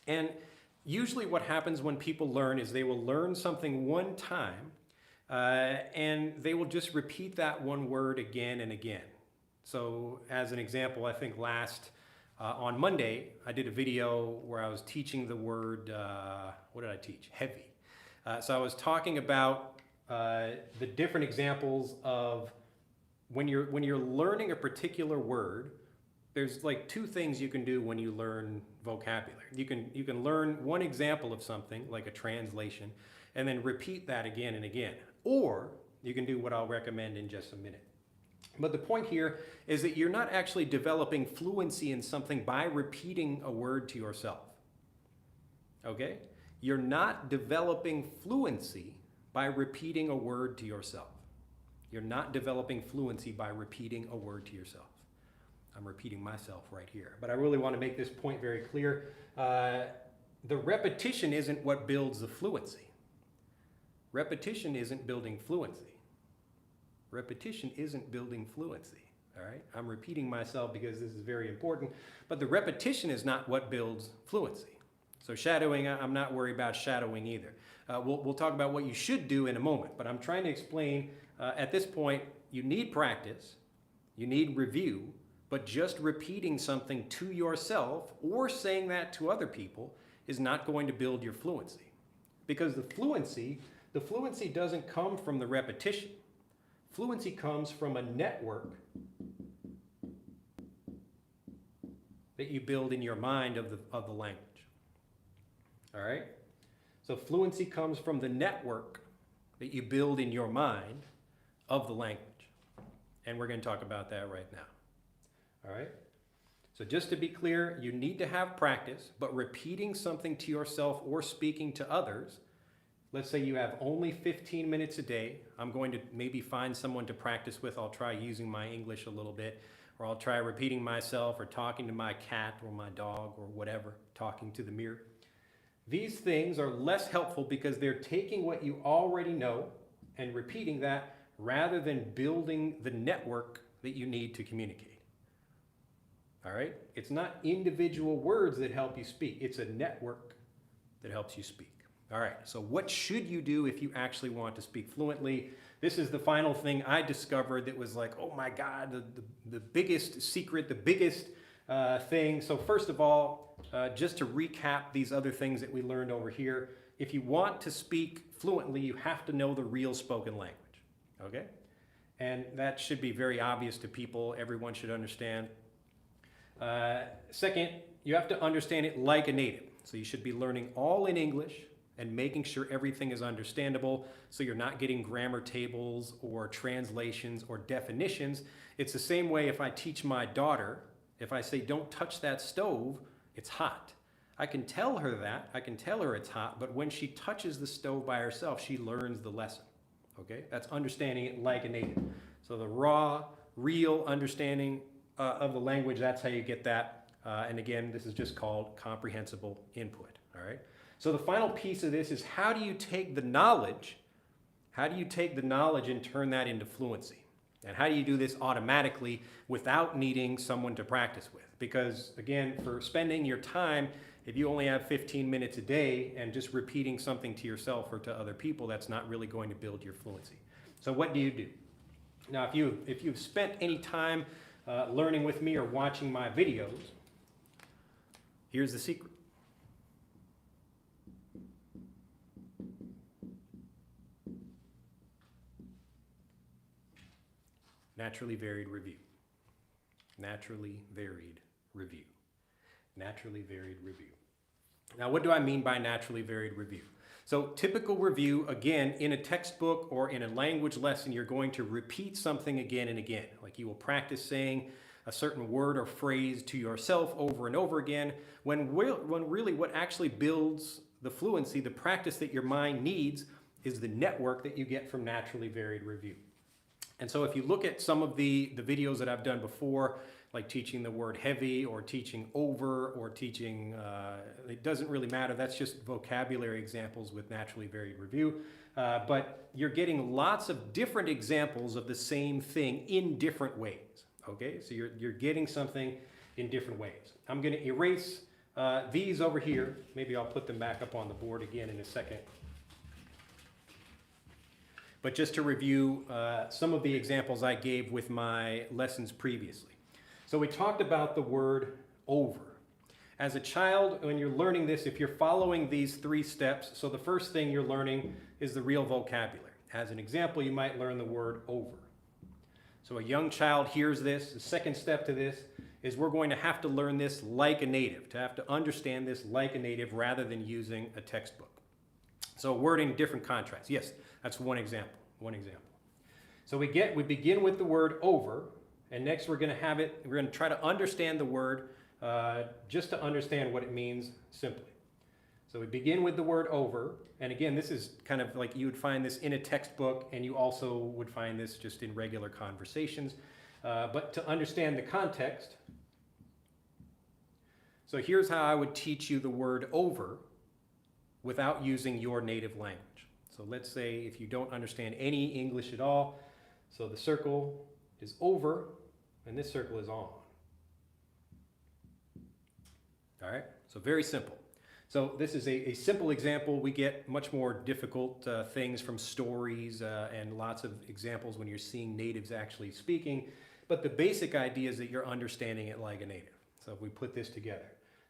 And usually what happens when people learn is they will learn something one time and they will just repeat that one word again and again. So as an example, I think on Monday, I did a video where I was teaching the word, what did I teach? Heavy. So I was talking about the different examples of when you're learning a particular word. There's like two things you can do when you learn vocabulary. You can learn one example of something, like a translation, and then repeat that again and again. Or you can do what I'll recommend in just a minute. But the point here is that you're not actually developing fluency in something by repeating a word to yourself. Okay? You're not developing fluency by repeating a word to yourself. You're not developing fluency by repeating a word to yourself. I'm repeating myself right here. But I really want to make this point very clear. The repetition isn't what builds the fluency. Repetition isn't building fluency. Repetition isn't building fluency, all right? I'm repeating myself because this is very important, but the repetition is not what builds fluency. So shadowing, I'm not worried about shadowing either. We'll talk about what you should do in a moment, but I'm trying to explain at this point, you need practice, you need review, but just repeating something to yourself or saying that to other people is not going to build your fluency. Because the fluency doesn't come from the repetition. Fluency comes from a network that you build in your mind of the language. All right? So fluency comes from the network that you build in your mind of the language. And we're going to talk about that right now. All right? So just to be clear, you need to have practice, but repeating something to yourself or speaking to others. Let's say you have only 15 minutes a day. I'm going to maybe find someone to practice with. I'll try using my English a little bit, or I'll try repeating myself or talking to my cat or my dog or whatever, talking to the mirror. These things are less helpful because they're taking what you already know and repeating that rather than building the network that you need to communicate. All right? It's not individual words that help you speak. It's a network that helps you speak. All right, so what should you do if you actually want to speak fluently? This is the final thing I discovered that was like, oh my God, the biggest secret, the biggest thing. So first of all, just to recap these other things that we learned over here, if you want to speak fluently, you have to know the real spoken language, okay? And that should be very obvious to people. Everyone should understand. Second, you have to understand it like a native. So you should be learning all in English and making sure everything is understandable so you're not getting grammar tables or translations or definitions. It's the same way if I teach my daughter, if I say, don't touch that stove, it's hot. I can tell her that, I can tell her it's hot, but when she touches the stove by herself, she learns the lesson, okay? That's understanding it like a native. So the raw, real understanding of the language, that's how you get that. And again, this is just called comprehensible input, all right? So the final piece of this is how do you take the knowledge and turn that into fluency? And how do you do this automatically without needing someone to practice with? Because again, for spending your time, if you only have 15 minutes a day and just repeating something to yourself or to other people, that's not really going to build your fluency. So what do you do? Now, if you've spent any time learning with me or watching my videos, here's the secret. Naturally varied review. Naturally varied review. Naturally varied review. Now, what do I mean by naturally varied review? So typical review, again, in a textbook or in a language lesson, you're going to repeat something again and again. Like you will practice saying a certain word or phrase to yourself over and over again, when really what actually builds the fluency, the practice that your mind needs, is the network that you get from naturally varied review. And so if you look at some of the videos that I've done before, like teaching the word heavy or teaching over or teaching, it doesn't really matter. That's just vocabulary examples with naturally varied review. But you're getting lots of different examples of the same thing in different ways. Okay, so you're getting something in different ways. I'm going to erase these over here. Maybe I'll put them back up on the board again in a second. But just to review some of the examples I gave with my lessons previously. So we talked about the word over. As a child, when you're learning this, if you're following these 3 steps, so the first thing you're learning is the real vocabulary. As an example, you might learn the word over. So a young child hears this. The second step to this is we're going to have to learn this like a native, to have to understand this like a native rather than using a textbook. So wording different contrasts. Yes, that's one example. So we begin with the word over, and next we're going to try to understand the word just to understand what it means simply. So we begin with the word over, and again, this is kind of like you would find this in a textbook, and you also would find this just in regular conversations. But to understand the context, so here's how I would teach you the word over without using your native language. So let's say if you don't understand any English at all, so the circle is over and this circle is on. All right, so very simple. So this is a simple example. We get much more difficult things from stories and lots of examples when you're seeing natives actually speaking. But the basic idea is that you're understanding it like a native. So if we put this together.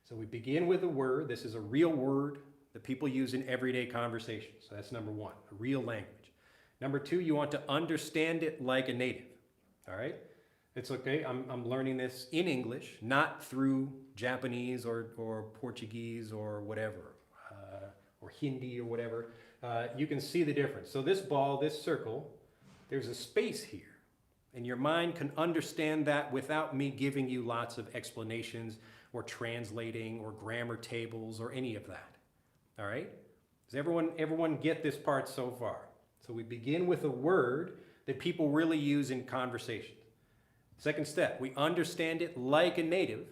So we begin with a word. This is a real word that people use in everyday conversation. So that's number 1, a real language. Number 2, you want to understand it like a native. All right? It's okay, I'm learning this in English, not through Japanese or Portuguese or whatever, or Hindi or whatever. You can see the difference. So this ball, this circle, there's a space here. And your mind can understand that without me giving you lots of explanations or translating or grammar tables or any of that. All right? Does everyone get this part so far? So we begin with a word that people really use in conversations. Second step, we understand it like a native,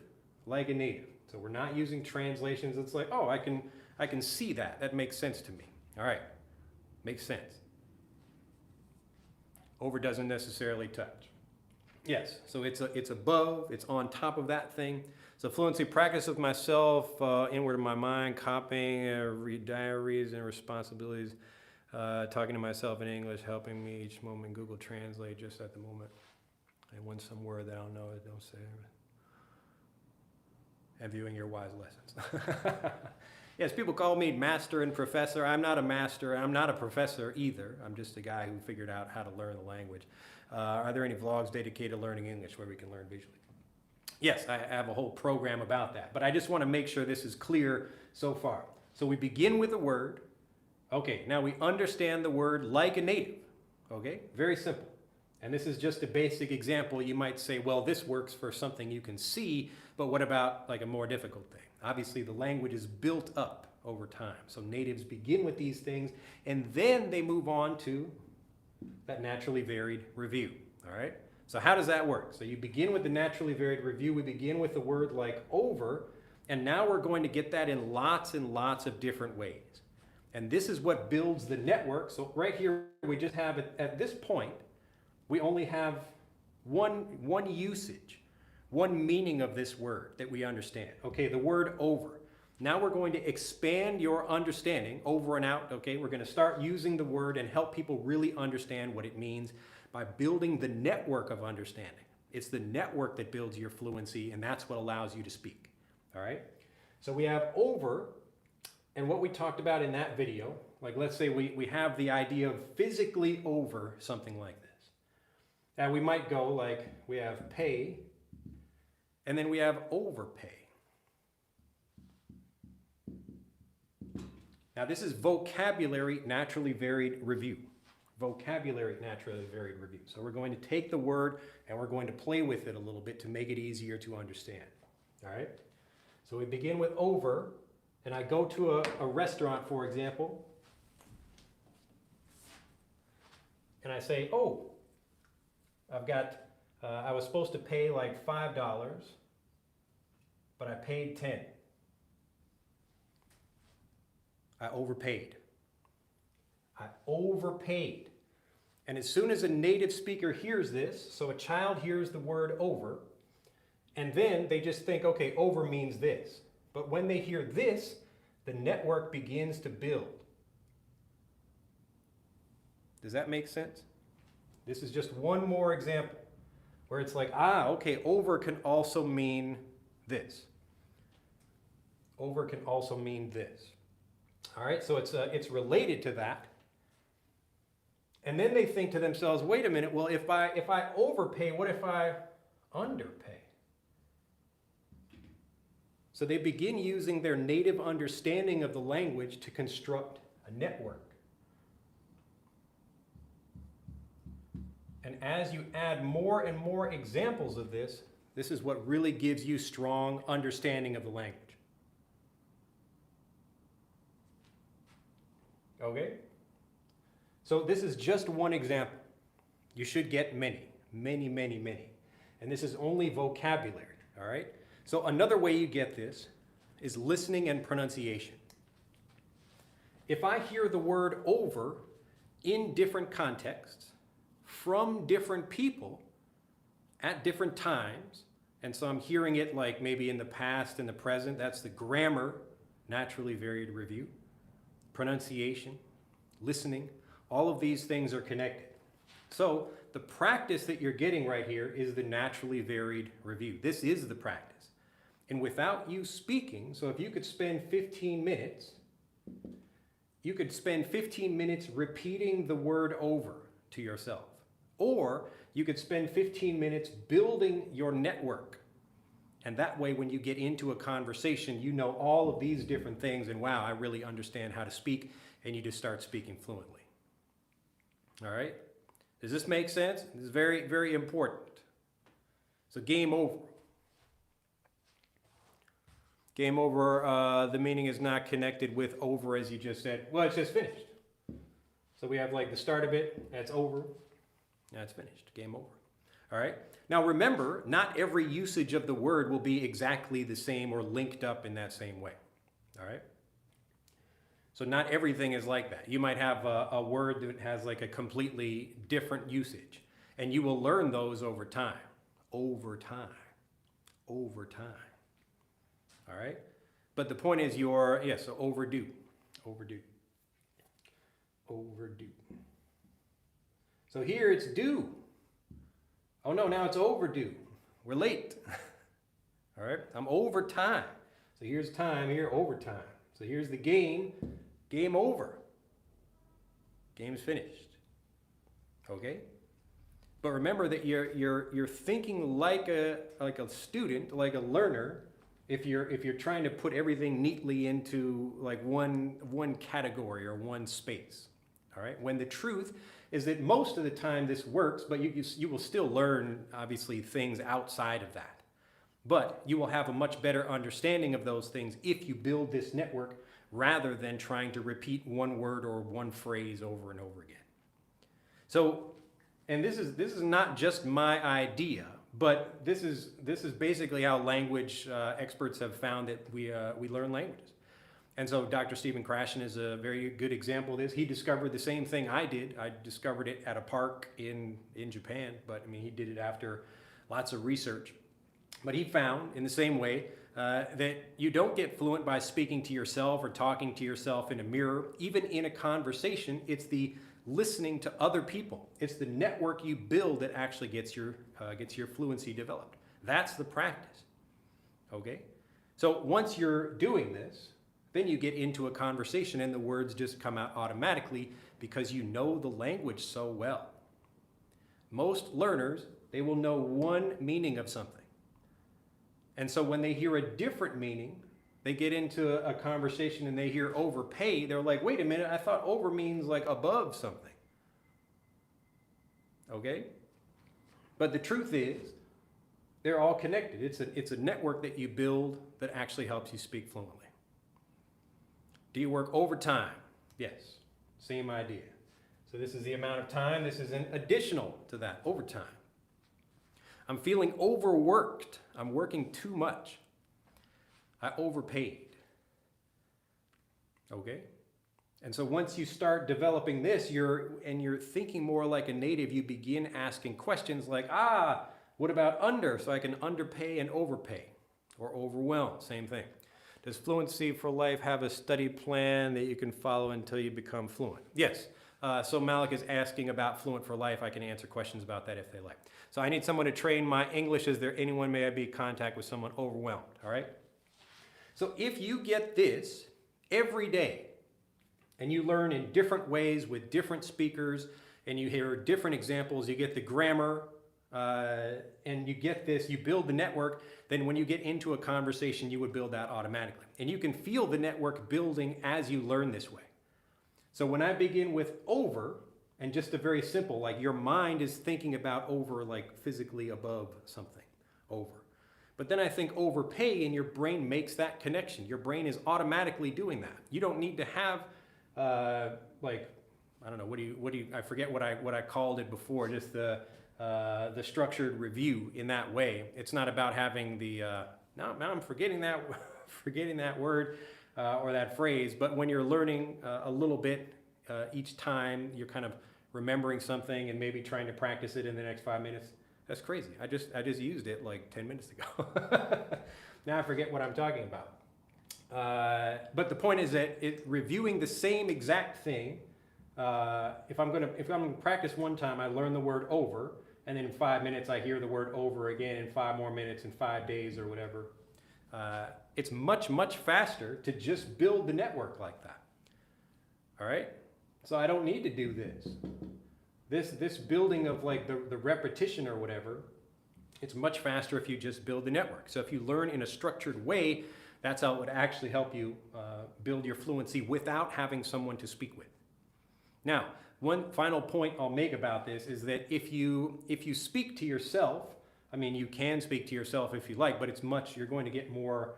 So we're not using translations. It's like, oh, I can see that. That makes sense to me. All right, makes sense. Over doesn't necessarily touch. Yes, so it's above, it's on top of that thing. So fluency practice with myself, inward in my mind, copying, read diaries and responsibilities, talking to myself in English, helping me each moment, Google Translate just at the moment. And when some word that I don't know, I don't say it. And viewing your wise lessons. Yes, people call me master and professor. I'm not a master. I'm not a professor either. I'm just a guy who figured out how to learn the language. Are there any vlogs dedicated to learning English where we can learn visually? Yes, I have a whole program about that, but I just want to make sure this is clear so far. So we begin with a word. Okay, now we understand the word like a native. Okay, very simple. And this is just a basic example. You might say, well, this works for something you can see, but what about like a more difficult thing? Obviously, the language is built up over time. So natives begin with these things, and then they move on to that naturally varied review, all right? So how does that work? So you begin with the naturally varied review. We begin with the word like over, and now we're going to get that in lots and lots of different ways. And this is what builds the network. So right here, we just have it at this point, we only have one usage, one meaning of this word that we understand. Okay, the word over. Now we're going to expand your understanding over and out. Okay, we're going to start using the word and help people really understand what it means by building the network of understanding. It's the network that builds your fluency, and that's what allows you to speak. All right? So we have over, and what we talked about in that video, like let's say we have the idea of physically over something like this. Now we might go like we have pay, and then we have overpay. Now this is vocabulary naturally varied review. Vocabulary naturally varied review. So we're going to take the word and we're going to play with it a little bit to make it easier to understand. All right? So we begin with over, and I go to a restaurant, for example, and I say, oh, I've got, I was supposed to pay like $5, but I paid 10. I overpaid. I overpaid. And as soon as a native speaker hears this, so a child hears the word over, and then they just think, okay, over means this. But when they hear this, the network begins to build. Does that make sense? This is just one more example where it's like, okay, over can also mean this. Over can also mean this. All right, so it's related to that. And then they think to themselves, wait a minute, well, if I overpay, what if I underpay? So they begin using their native understanding of the language to construct a network. And as you add more and more examples of this, this is what really gives you strong understanding of the language. Okay? So this is just one example. You should get many. And this is only vocabulary, all right? So another way you get this is listening and pronunciation. If I hear the word over in different contexts, from different people, at different times, and so I'm hearing it like maybe in the past and the present, that's the grammar, naturally varied review, pronunciation, listening, all of these things are connected. So the practice that you're getting right here is the naturally varied review. This is the practice. And without you speaking, so if you could spend 15 minutes, you could spend 15 minutes repeating the word over to yourself. Or you could spend 15 minutes building your network. And that way, when you get into a conversation, you know all of these different things, and wow, I really understand how to speak, and you just start speaking fluently. All right? Does this make sense? This is very, very important. So game over. Game over, the meaning is not connected with over as you just said. Well, it's just finished. So we have like the start of it, that's over, that's finished, game over. All right? Now remember, not every usage of the word will be exactly the same or linked up in that same way. All right? So not everything is like that. You might have a word that has like a completely different usage, and you will learn those over time. Over time. All right? But the point is so overdue. Overdue. Overdue. So here it's due. Oh no, now it's overdue. We're late. All right? I'm over time. So here's time, here overtime. So here's the game. Game over. Game's finished. Okay? But remember that you're thinking like a student, like a learner, if you're trying to put everything neatly into like one category or one space. All right? When the truth is that most of the time this works, but you will still learn obviously things outside of that. But you will have a much better understanding of those things if you build this network rather than trying to repeat one word or one phrase over and over again. So, and this is not just my idea, but this is basically how language experts have found that we learn languages. And so Dr. Stephen Krashen is a very good example of this. He discovered the same thing I did. I discovered it at a park in Japan, but I mean, he did it after lots of research. But he found in the same way that you don't get fluent by speaking to yourself or talking to yourself in a mirror. Even in a conversation, it's the listening to other people. It's the network you build that actually gets your fluency developed. That's the practice. Okay? So once you're doing this, then you get into a conversation and the words just come out automatically because you know the language so well. Most learners, they will know one meaning of something. And so when they hear a different meaning, they get into a conversation and they hear overpay, they're like, wait a minute, I thought over means like above something. Okay? But the truth is, they're all connected. It's a network that you build that actually helps you speak fluently. Do you work overtime? Yes, same idea. So this is the amount of time. This is an additional to that, overtime. I'm feeling overworked. I'm working too much. I overpaid. Okay? And so once you start developing this, you're thinking more like a native, you begin asking questions like, what about under? So I can underpay and overpay. Or overwhelm, same thing. Does Fluency for Life have a study plan that you can follow until you become fluent? Yes. So Malik is asking about Fluent for Life. I can answer questions about that if they like. So I need someone to train my English. Is there anyone, may I be in contact with someone overwhelmed? All right? So if you get this every day, and you learn in different ways with different speakers, and you hear different examples, you get the grammar, and you get this, you build the network, then when you get into a conversation, you would build that automatically. And you can feel the network building as you learn this way. So when I begin with over, and just a very simple, like your mind is thinking about over, like physically above something, over. But then I think overpay, and your brain makes that connection. Your brain is automatically doing that. You don't need to have, like, I don't know, what do you, I forget what I called it before, just the structured review in that way. It's not about having the, now I'm forgetting that word or that phrase, but when you're learning a little bit each time, you're kind of remembering something and maybe trying to practice it in the next 5 minutes. That's crazy. I just used it like 10 minutes ago. Now I forget what I'm talking about. But the point is that reviewing the same exact thing, if I'm gonna practice one time, I learn the word over, and then in 5 minutes I hear the word over again, in 5 more minutes, in 5 days or whatever. It's much, much faster to just build the network like that. All right? So I don't need to do this. This building of like the repetition or whatever, it's much faster if you just build the network. So if you learn in a structured way, that's how it would actually help you build your fluency without having someone to speak with. Now, one final point I'll make about this is that if you speak to yourself, I mean, you can speak to yourself if you like, but you're going to get more,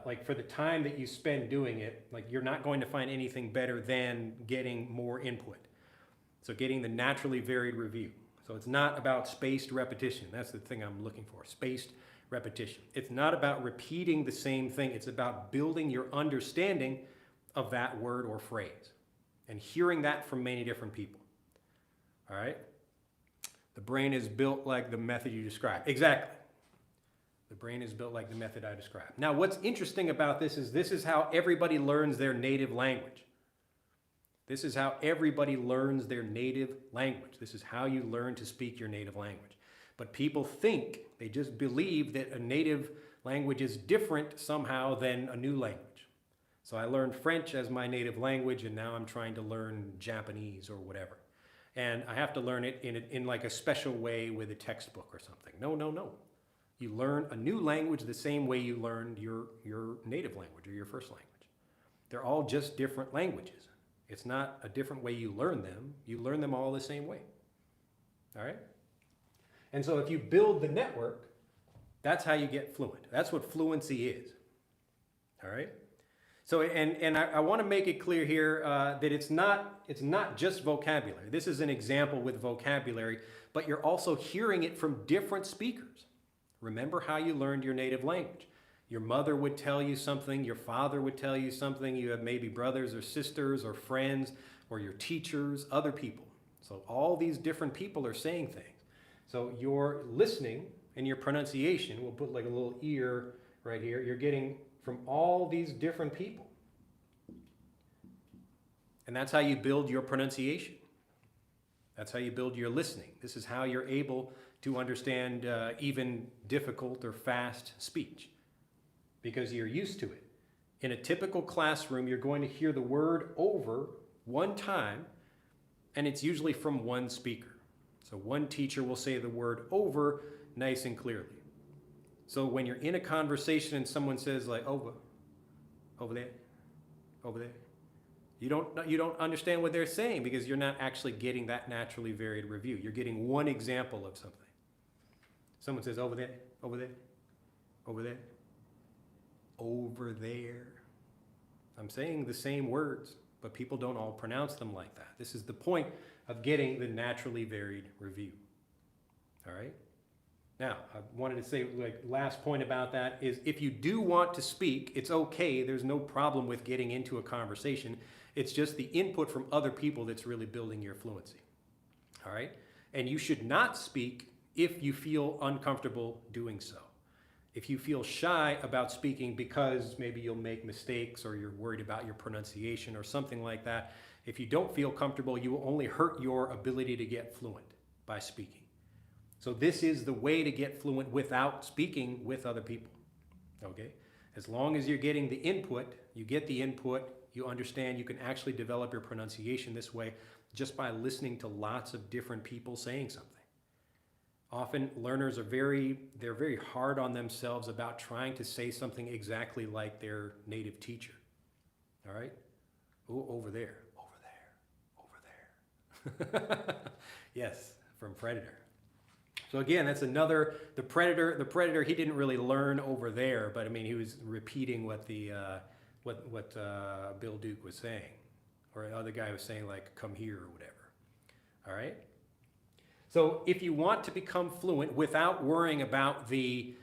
like for the time that you spend doing it, like you're not going to find anything better than getting more input. So getting the naturally varied review. So it's not about spaced repetition. That's the thing I'm looking for, spaced repetition. It's not about repeating the same thing. It's about building your understanding of that word or phrase and hearing that from many different people. All right? The brain is built like the method you described. Exactly. The brain is built like the method I described. Now, what's interesting about this is how everybody learns their native language. This is how everybody learns their native language. This is how you learn to speak your native language. But people think, they just believe that a native language is different somehow than a new language. So I learned French as my native language, and now I'm trying to learn Japanese or whatever. And I have to learn it in like a special way with a textbook or something. No, no, no. You learn a new language the same way you learned your native language or your first language. They're all just different languages. It's not a different way you learn them. You learn them all the same way. All right? And so if you build the network, that's how you get fluent. That's what fluency is. All right? So, and I want to make it clear here that it's not just vocabulary. This is an example with vocabulary, but you're also hearing it from different speakers. Remember how you learned your native language. Your mother would tell you something, your father would tell you something, you have maybe brothers or sisters or friends or your teachers, other people. So all these different people are saying things. So your listening and your pronunciation, we'll put like a little ear right here, you're getting from all these different people. And that's how you build your pronunciation. That's how you build your listening. This is how you're able to understand even difficult or fast speech, because you're used to it. In a typical classroom, you're going to hear the word over one time, and it's usually from one speaker. So one teacher will say the word over nice and clearly. So when you're in a conversation and someone says like over there, you don't understand what they're saying because you're not actually getting that naturally varied review. You're getting one example of something. Someone says over there, over there, over there, over there. I'm saying the same words, but people don't all pronounce them like that. This is the point of getting the naturally varied review. All right? Now, I wanted to say, like, last point about that is if you do want to speak, it's okay. There's no problem with getting into a conversation. It's just the input from other people that's really building your fluency. All right? And you should not speak if you feel uncomfortable doing so. If you feel shy about speaking because maybe you'll make mistakes or you're worried about your pronunciation or something like that, if you don't feel comfortable, you will only hurt your ability to get fluent by speaking. So this is the way to get fluent without speaking with other people, okay? As long as you're getting the input, you get the input, you understand, you can actually develop your pronunciation this way just by listening to lots of different people saying something. Often learners are very hard on themselves about trying to say something exactly like their native teacher, all right? Oh, over there, over there, over there. Yes, from Predator. So again, that's another, the Predator, he didn't really learn over there, but I mean, he was repeating what Bill Duke was saying, or another guy was saying like, come here or whatever, all right? So if you want to become fluent without worrying about the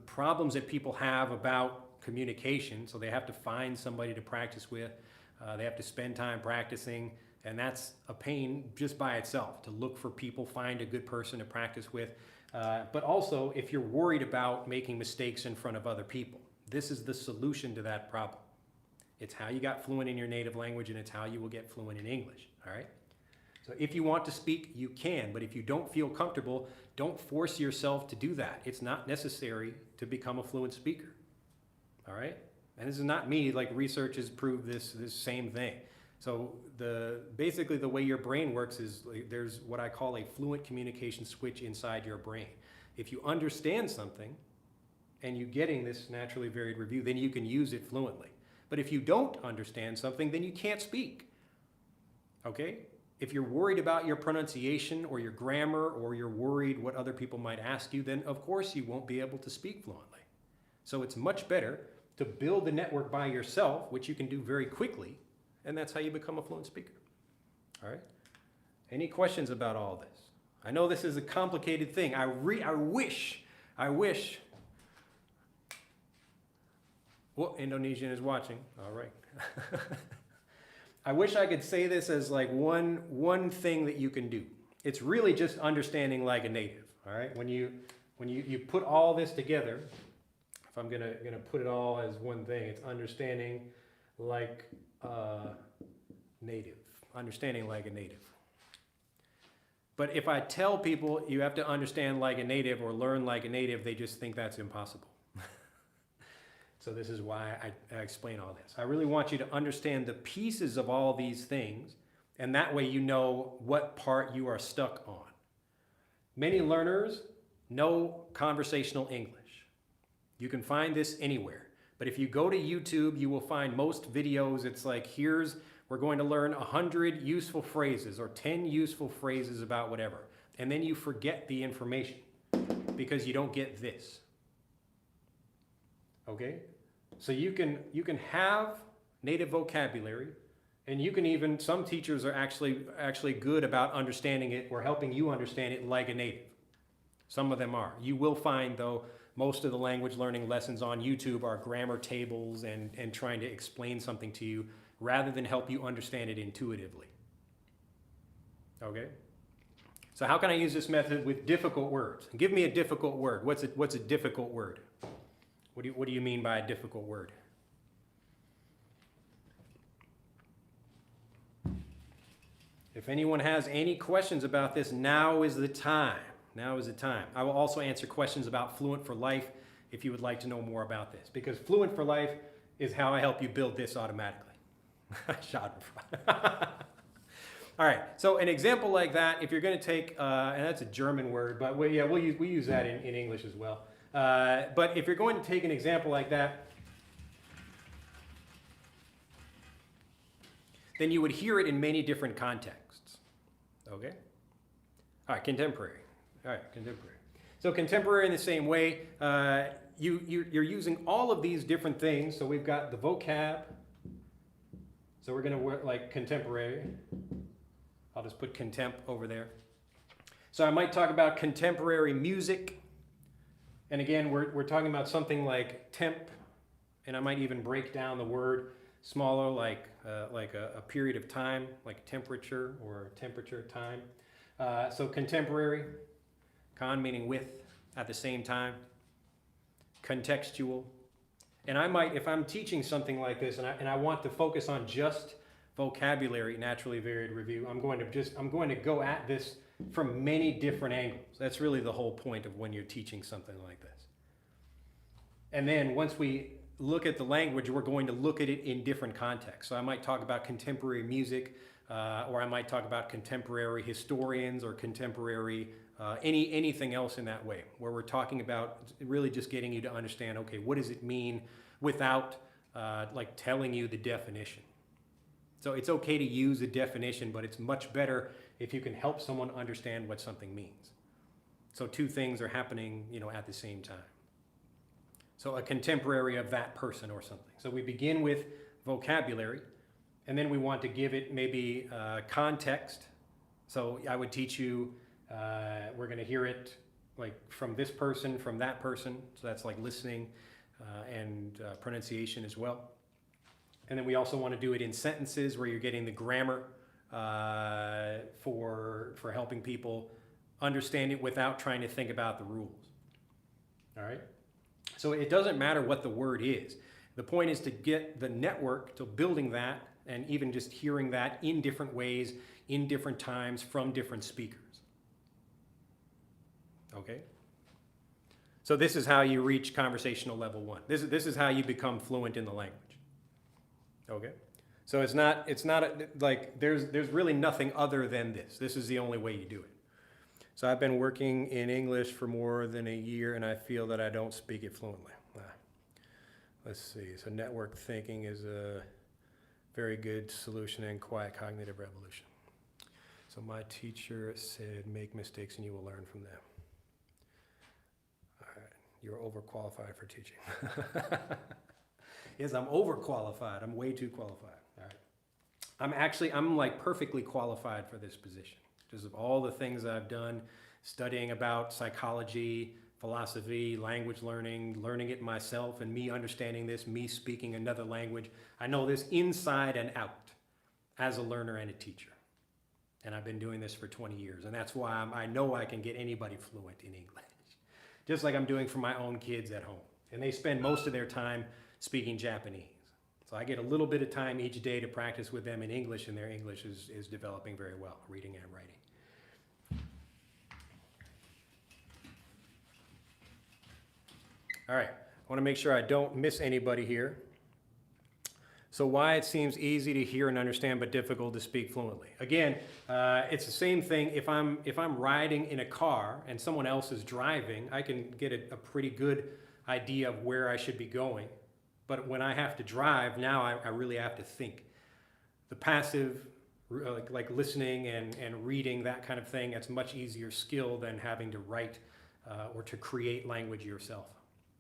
problems that people have about communication, so they have to find somebody to practice with, they have to spend time practicing, and that's a pain just by itself, to look for people, find a good person to practice with. But also, if you're worried about making mistakes in front of other people, this is the solution to that problem. It's how you got fluent in your native language, and it's how you will get fluent in English, all right? So if you want to speak, you can, but if you don't feel comfortable, don't force yourself to do that. It's not necessary to become a fluent speaker, all right? And this is not me, like research has proved this same thing. So basically the way your brain works is there's what I call a fluent communication switch inside your brain. If you understand something and you're getting this naturally varied review, then you can use it fluently. But if you don't understand something, then you can't speak, okay? If you're worried about your pronunciation or your grammar, or you're worried what other people might ask you, then of course you won't be able to speak fluently. So it's much better to build the network by yourself, which you can do very quickly, and that's how you become a fluent speaker. All right? Any questions about all this? I know this is a complicated thing. I wish. Well, Indonesian is watching. All right. I wish I could say this as like one thing that you can do. It's really just understanding like a native, All right, when you put all this together, if I'm gonna put it all as one thing, it's understanding like a native. Understanding like a native. But if I tell people you have to understand like a native or learn like a native, they just think that's impossible. So this is why I explain all this. I really want you to understand the pieces of all these things, and that way you know what part you are stuck on. Many learners know conversational English. You can find this anywhere. But if you go to YouTube, you will find most videos, it's like, we're going to learn 100 useful phrases or 10 useful phrases about whatever. And then you forget the information because you don't get this. Okay? So you can have native vocabulary, and you can even, some teachers are actually good about understanding it or helping you understand it like a native. Some of them are. You will find, though, most of the language learning lessons on YouTube are grammar tables and trying to explain something to you rather than help you understand it intuitively. Okay? So how can I use this method with difficult words? Give me a difficult word. What's a difficult word? What do you mean by a difficult word? If anyone has any questions about this, now is the time. Now is the time. I will also answer questions about Fluent for Life if you would like to know more about this, because Fluent for Life is how I help you build this automatically. All right, so an example like that, if you're going to take, and that's a German word, but we use that in English as well. But if you're going to take an example like that, then you would hear it in many different contexts. Okay? All right, contemporary. All right, contemporary. So contemporary in the same way, you're using all of these different things. So we've got the vocab. So we're going to work like contemporary. I'll just put contemp over there. So I might talk about contemporary music. And again, we're talking about something like temp. And I might even break down the word smaller, like a period of time, like temperature or temperature time. So contemporary, con meaning with, at the same time. Contextual. And I might, if I'm teaching something like this and I want to focus on just vocabulary, naturally varied review, I'm going to go at this from many different angles. That's really the whole point of when you're teaching something like this. And then once we look at the language, we're going to look at it in different contexts. So I might talk about contemporary music, or I might talk about contemporary historians or contemporary anything else in that way, where we're talking about really just getting you to understand, okay, what does it mean without like telling you the definition. So it's okay to use a definition, but it's much better if you can help someone understand what something means. So two things are happening, at the same time. So a contemporary of that person or something. So we begin with vocabulary, and then we want to give it maybe context. So I would teach you, we're going to hear it like from this person, from that person. So that's like listening and pronunciation as well. And then we also want to do it in sentences where you're getting the grammar for helping people understand it without trying to think about the rules. All right? So it doesn't matter what the word is. The point is to get the network to building that and even just hearing that in different ways, in different times, from different speakers. Okay? So this is how you reach conversational level 1. This is how you become fluent in the language. Okay? So it's not like there's really nothing other than this. This is the only way you do it. So I've been working in English for more than a year, and I feel that I don't speak it fluently. Let's see. So network thinking is a very good solution and quiet cognitive revolution. So my teacher said, make mistakes and you will learn from them. All right. You're overqualified for teaching. Yes, I'm overqualified. I'm way too qualified. All right. I'm like perfectly qualified for this position. Because of all the things I've done, studying about psychology, philosophy, language learning, learning it myself, and me understanding this, me speaking another language. I know this inside and out as a learner and a teacher. And I've been doing this for 20 years. And that's why I know I can get anybody fluent in English. Just like I'm doing for my own kids at home. And they spend most of their time speaking Japanese. So I get a little bit of time each day to practice with them in English, and their English is developing very well, reading and writing. All right, I want to make sure I don't miss anybody here. So why it seems easy to hear and understand but difficult to speak fluently. Again, it's the same thing if I'm riding in a car and someone else is driving, I can get a pretty good idea of where I should be going. But when I have to drive, now I really have to think. The passive, like listening and reading, that kind of thing, it's much easier skill than having to write or to create language yourself.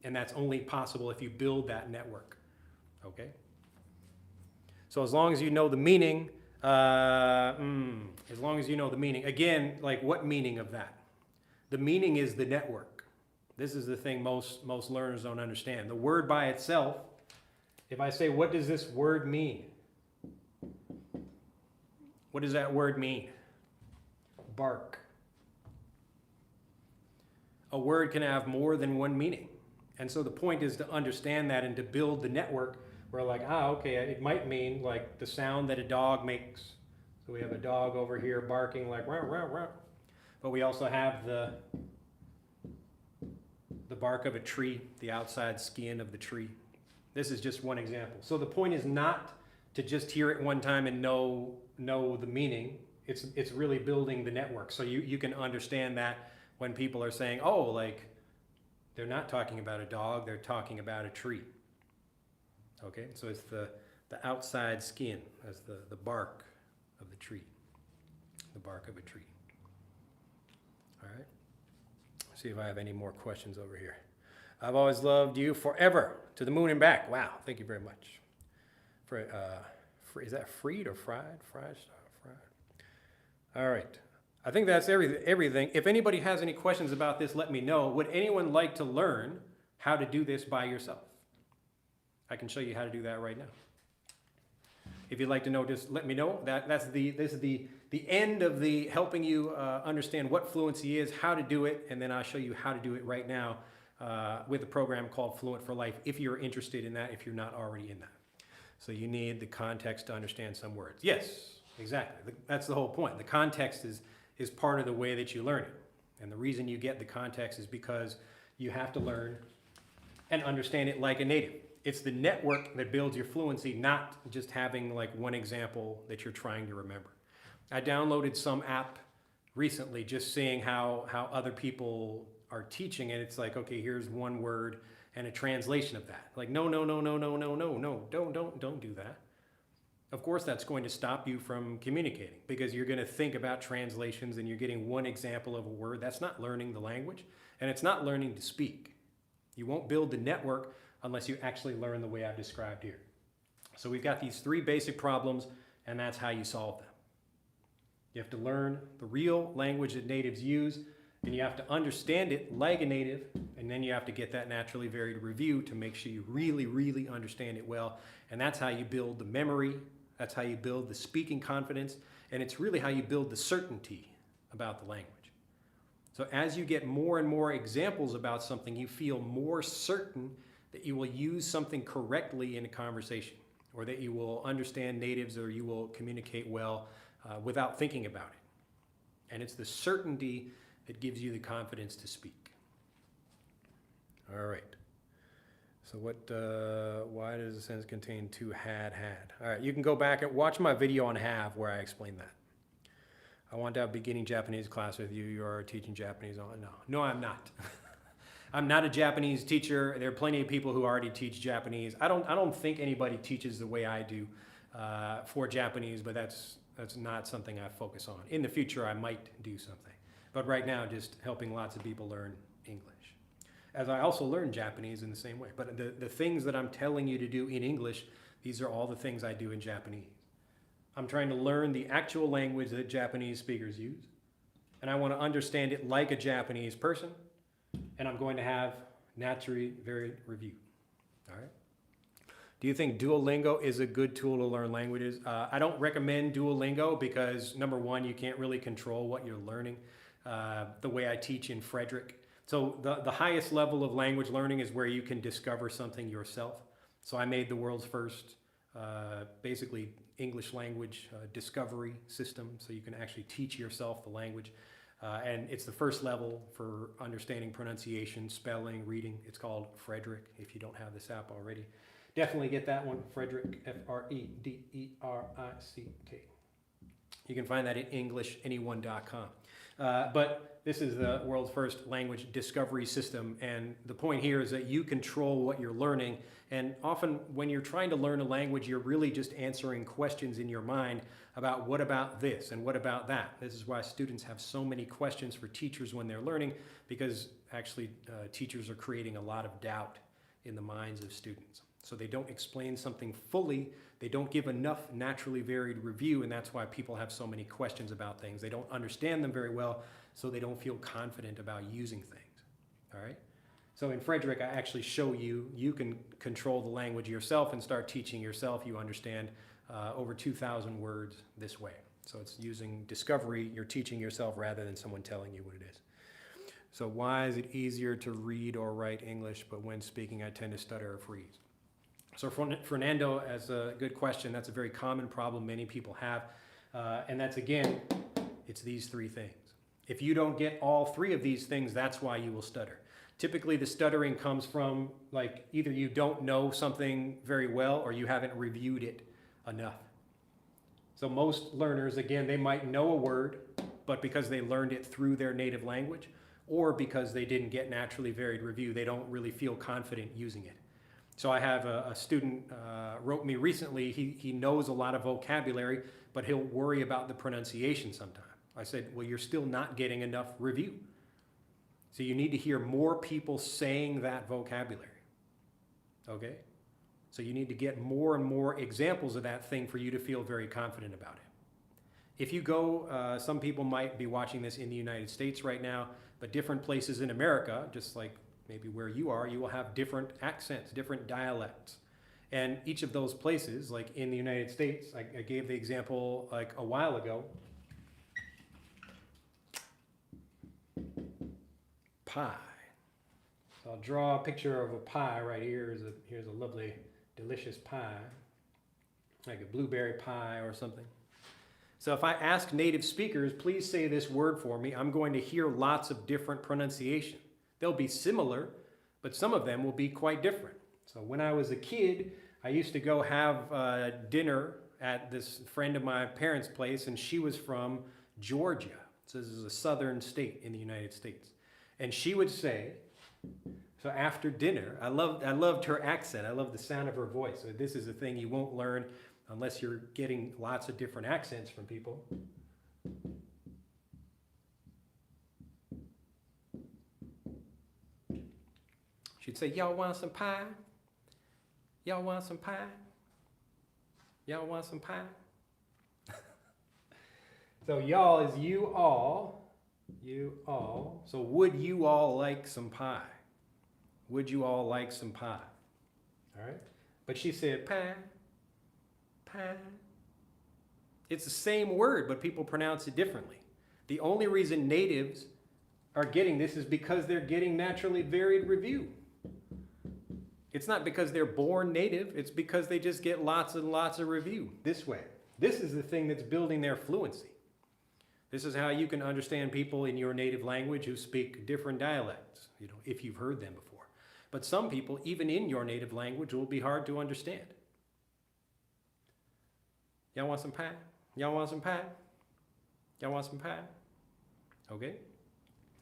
And that's only possible if you build that network, okay? So as long as you know the meaning, again, like what meaning of that? The meaning is the network. This is the thing most learners don't understand. The word by itself, if I say, what does this word mean? What does that word mean? Bark. A word can have more than one meaning. And so the point is to understand that and to build the network where like, okay, it might mean like the sound that a dog makes. So we have a dog over here barking like, rah, rah, rah. But we also have the bark of a tree, the outside skin of the tree. This is just one example. So the point is not to just hear it one time and know the meaning. It's really building the network. So you can understand that when people are saying, oh, like, they're not talking about a dog, they're talking about a tree. Okay, so it's the outside skin as the bark of the tree. The bark of a tree. All right, let's see if I have any more questions over here. I've always loved you forever, to the moon and back. Wow, thank you very much. Is that freed or fried? Fried. All right. I think that's everything. If anybody has any questions about this, let me know. Would anyone like to learn how to do this by yourself? I can show you how to do that right now. If you'd like to know, just let me know. This is the end of the helping you understand what fluency is, how to do it, and then I'll show you how to do it right now with a program called Fluent for Life, if you're interested in that, if you're not already in that. So you need the context to understand some words. Yes, exactly. That's the whole point. The context is part of the way that you learn it. And the reason you get the context is because you have to learn and understand it like a native. It's the network that builds your fluency, not just having like one example that you're trying to remember. I downloaded some app recently just seeing how other people are teaching, and it's like, okay, here's one word and a translation of that. Like, no, don't do that. Of course, that's going to stop you from communicating because you're going to think about translations and you're getting one example of a word. That's not learning the language, and it's not learning to speak. You won't build the network unless you actually learn the way I've described here. So we've got these three basic problems, and that's how you solve them. You have to learn the real language that natives use, and you have to understand it like a native, and then you have to get that naturally varied review to make sure you really, really understand it well. And that's how you build the memory. That's how you build the speaking confidence, and it's really how you build the certainty about the language. So as you get more and more examples about something, you feel more certain that you will use something correctly in a conversation, or that you will understand natives, or you will communicate well without thinking about it. And it's the certainty that gives you the confidence to speak. All right. So why does the sentence contain two had? All right, you can go back and watch my video on have where I explain that. I want to have beginning Japanese class with you. You are teaching Japanese on, no, I'm not. I'm not a Japanese teacher. There are plenty of people who already teach Japanese. I don't think anybody teaches the way I do for Japanese, but that's not something I focus on. In the future, I might do something. But right now, just helping lots of people learn English. As I also learn Japanese in the same way. But the things that I'm telling you to do in English, these are all the things I do in Japanese. I'm trying to learn the actual language that Japanese speakers use. And I want to understand it like a Japanese person. And I'm going to have naturally varied review. All right? Do you think Duolingo is a good tool to learn languages? I don't recommend Duolingo because, number one, you can't really control what you're learning the way I teach in Frederick. So the highest level of language learning is where you can discover something yourself. So I made the world's first basically English language discovery system, so you can actually teach yourself the language. And it's the first level for understanding pronunciation, spelling, reading. It's called Frederick, if you don't have this app already. Definitely get that one, Frederick, F-R-E-D-E-R-I-C-K. You can find that at EnglishAnyone.com. But this is the world's first language discovery system, and the point here is that you control what you're learning, and often when you're trying to learn a language, you're really just answering questions in your mind about what about this and what about that. This is why students have so many questions for teachers when they're learning, because actually teachers are creating a lot of doubt in the minds of students. So they don't explain something fully, they don't give enough naturally varied review, and that's why people have so many questions about things. They don't understand them very well, so they don't feel confident about using things, all right? So in Frederick, I actually show you, you can control the language yourself and start teaching yourself. You understand over 2,000 words this way. So it's using discovery, you're teaching yourself rather than someone telling you what it is. So why is it easier to read or write English, but when speaking I tend to stutter or freeze? So Fernando has a good question. That's a very common problem many people have. And that's, again, it's these three things. If you don't get all three of these things, that's why you will stutter. Typically, the stuttering comes from, like, either you don't know something very well or you haven't reviewed it enough. So most learners, again, they might know a word, but because they learned it through their native language or because they didn't get naturally varied review, they don't really feel confident using it. So I have a student wrote me recently, he knows a lot of vocabulary, but he'll worry about the pronunciation sometimes. I said, well, you're still not getting enough review. So you need to hear more people saying that vocabulary, okay? So you need to get more and more examples of that thing for you to feel very confident about it. If you go, some people might be watching this in the United States right now, but different places in America, just like maybe where you are, you will have different accents, different dialects. And each of those places, like in the United States, I gave the example like a while ago, pie. So I'll draw a picture of a pie right here. Here's a lovely, delicious pie, like a blueberry pie or something. So if I ask native speakers, please say this word for me, I'm going to hear lots of different pronunciation. They'll be similar, but some of them will be quite different. So when I was a kid, I used to go have dinner at this friend of my parents' place, and she was from Georgia. So this is a southern state in the United States. And she would say, so after dinner, I loved her accent. I loved the sound of her voice. So this is a thing you won't learn unless you're getting lots of different accents from people. She'd say, y'all want some pie? Y'all want some pie? Y'all want some pie? So y'all is you all. You all. So would you all like some pie? Would you all like some pie? All right. But she said pie, pie. It's the same word, but people pronounce it differently. The only reason natives are getting this is because they're getting naturally varied review. It's not because they're born native. It's because they just get lots and lots of review this way. This is the thing that's building their fluency. This is how you can understand people in your native language who speak different dialects, you know, if you've heard them before. But some people, even in your native language, will be hard to understand. Y'all want some pie? Y'all want some pie? Y'all want some pie? Okay?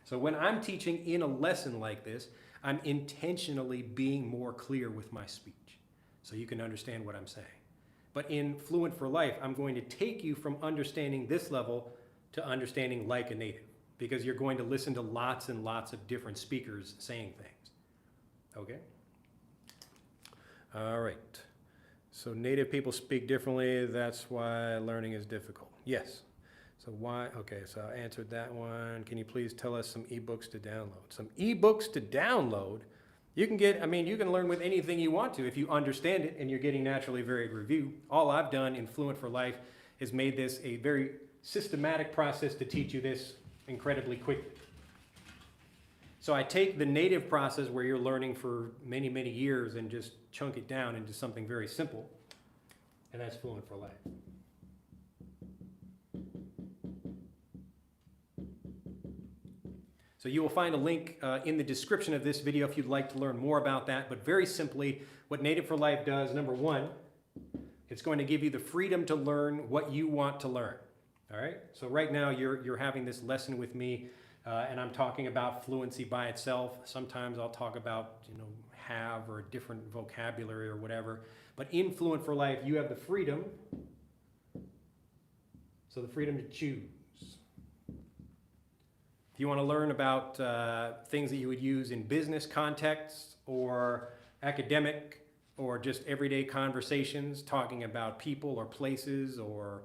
So when I'm teaching in a lesson like this, I'm intentionally being more clear with my speech so you can understand what I'm saying. But in Fluent for Life, I'm going to take you from understanding this level to understanding like a native, because you're going to listen to lots and lots of different speakers saying things. Okay? All right. So native people speak differently. That's why learning is difficult. Yes. So why? Okay, so I answered that one. Can you please tell us some ebooks to download? Some ebooks to download? You can you can learn with anything you want to if you understand it and you're getting naturally varied review. All I've done in Fluent for Life is made this a very systematic process to teach you this incredibly quickly. So I take the native process where you're learning for many, many years and just chunk it down into something very simple. And that's Fluent for Life. So you will find a link in the description of this video if you'd like to learn more about that. But very simply, what Native for Life does, number one, it's going to give you the freedom to learn what you want to learn. All right? So right now you're having this lesson with me, and I'm talking about fluency by itself. Sometimes I'll talk about, have or different vocabulary or whatever. But in Fluent for Life, you have the freedom. So the freedom to choose. If you want to learn about things that you would use in business contexts or academic or just everyday conversations, talking about people or places or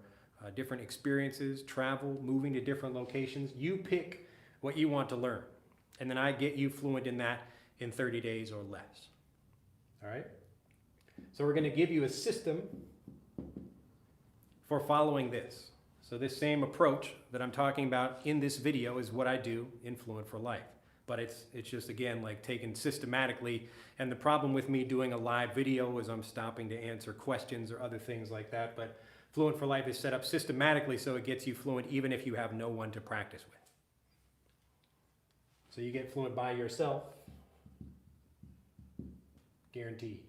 different experiences, travel, moving to different locations, you pick what you want to learn. And then I get you fluent in that in 30 days or less. All right? So we're going to give you a system for following this. So this same approach that I'm talking about in this video is what I do in Fluent for Life. But it's just, again, like taken systematically. And the problem with me doing a live video is I'm stopping to answer questions or other things like that. But Fluent for Life is set up systematically so it gets you fluent even if you have no one to practice with. So you get fluent by yourself, guaranteed.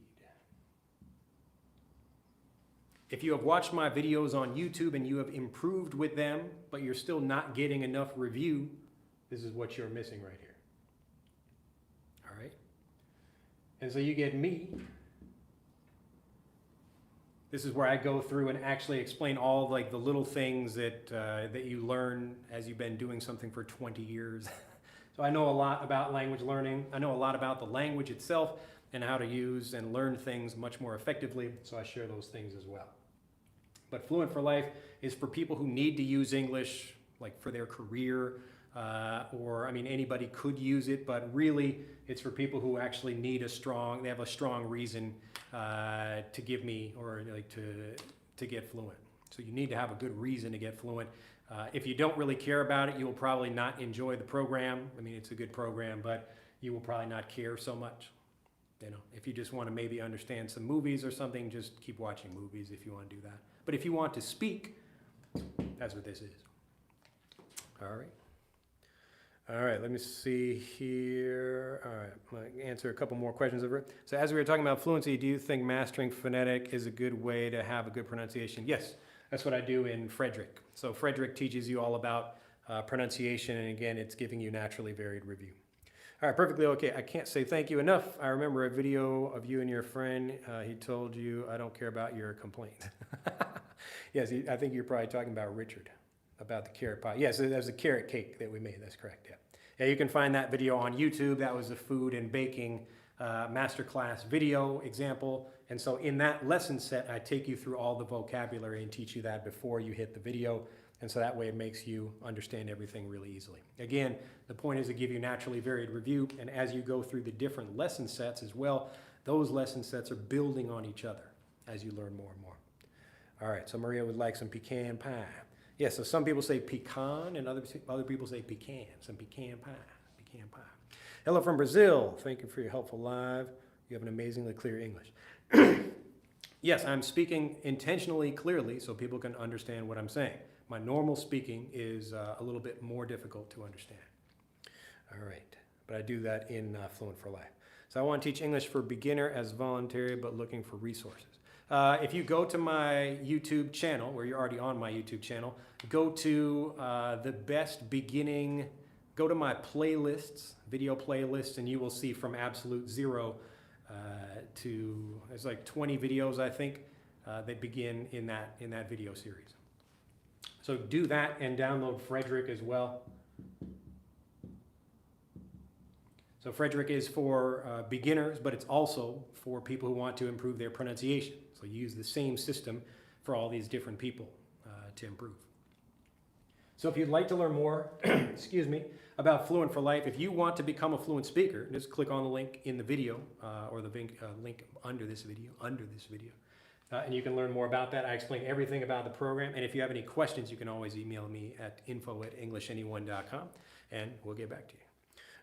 If you have watched my videos on YouTube and you have improved with them, but you're still not getting enough review, this is what you're missing right here. All right? And so you get me. This is where I go through and actually explain all like the little things that that you learn as you've been doing something for 20 years. So I know a lot about language learning. I know a lot about the language itself and how to use and learn things much more effectively, so I share those things as well. But Fluent for Life is for people who need to use English, like for their career, anybody could use it, but really it's for people who actually need they have a strong reason to give me or like to get fluent. So you need to have a good reason to get fluent. If you don't really care about it, you will probably not enjoy the program. It's a good program, but you will probably not care so much. If you just want to maybe understand some movies or something, just keep watching movies if you want to do that. But if you want to speak, that's what this is. All right. All right, let me see here. All right, I'm going to answer a couple more questions over. So as we were talking about fluency, do you think mastering phonetic is a good way to have a good pronunciation? Yes, that's what I do in Frederick. So Frederick teaches you all about pronunciation, and again, it's giving you naturally varied review. All right, perfectly okay. I can't say thank you enough. I remember a video of you and your friend. He told you, I don't care about your complaint. Yes, I think you're probably talking about Richard, about the carrot pie. Yes, that was a carrot cake that we made. That's correct, yeah. Yeah, you can find that video on YouTube. That was a food and baking masterclass video example. And so in that lesson set, I take you through all the vocabulary and teach you that before you hit the video. And so that way it makes you understand everything really easily. Again, the point is to give you naturally varied review. And as you go through the different lesson sets as well, those lesson sets are building on each other as you learn more and more. All right, so Maria would like some pecan pie. Yeah, so some people say pecan and other people say pecan, some pecan pie, pecan pie. Hello from Brazil. Thank you for your helpful live. You have an amazingly clear English. Yes, I'm speaking intentionally clearly so people can understand what I'm saying. My normal speaking is a little bit more difficult to understand. All right, but I do that in Fluent for Life. So I want to teach English for beginner as voluntary, but looking for resources. If you go to my YouTube channel, where you're already on my YouTube channel, go to the best beginning, go to my playlists, video playlists, and you will see from absolute zero to, there's like 20 videos, I think, that begin in that video series. So do that and download Frederick as well. So Frederick is for beginners, but it's also for people who want to improve their pronunciation. So you use the same system for all these different people to improve. So if you'd like to learn more, excuse me, about Fluent for Life, if you want to become a fluent speaker, just click on the link in the video or the link under this video, and you can learn more about that. I explain everything about the program, and if you have any questions, you can always email me at info@englishanyone.com, and we'll get back to you.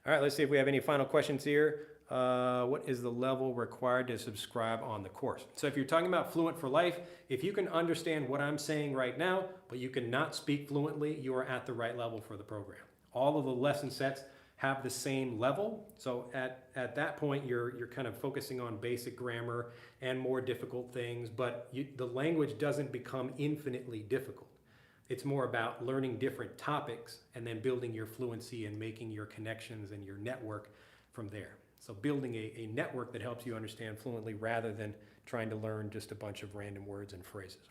All right, let's see if we have any final questions here. What is the level required to subscribe on the course? So if you're talking about Fluent for Life, if you can understand what I'm saying right now, but you cannot speak fluently, you are at the right level for the program. All of the lesson sets have the same level. So at that point, you're kind of focusing on basic grammar and more difficult things, but the language doesn't become infinitely difficult. It's more about learning different topics and then building your fluency and making your connections and your network from there. So building a network that helps you understand fluently rather than trying to learn just a bunch of random words and phrases.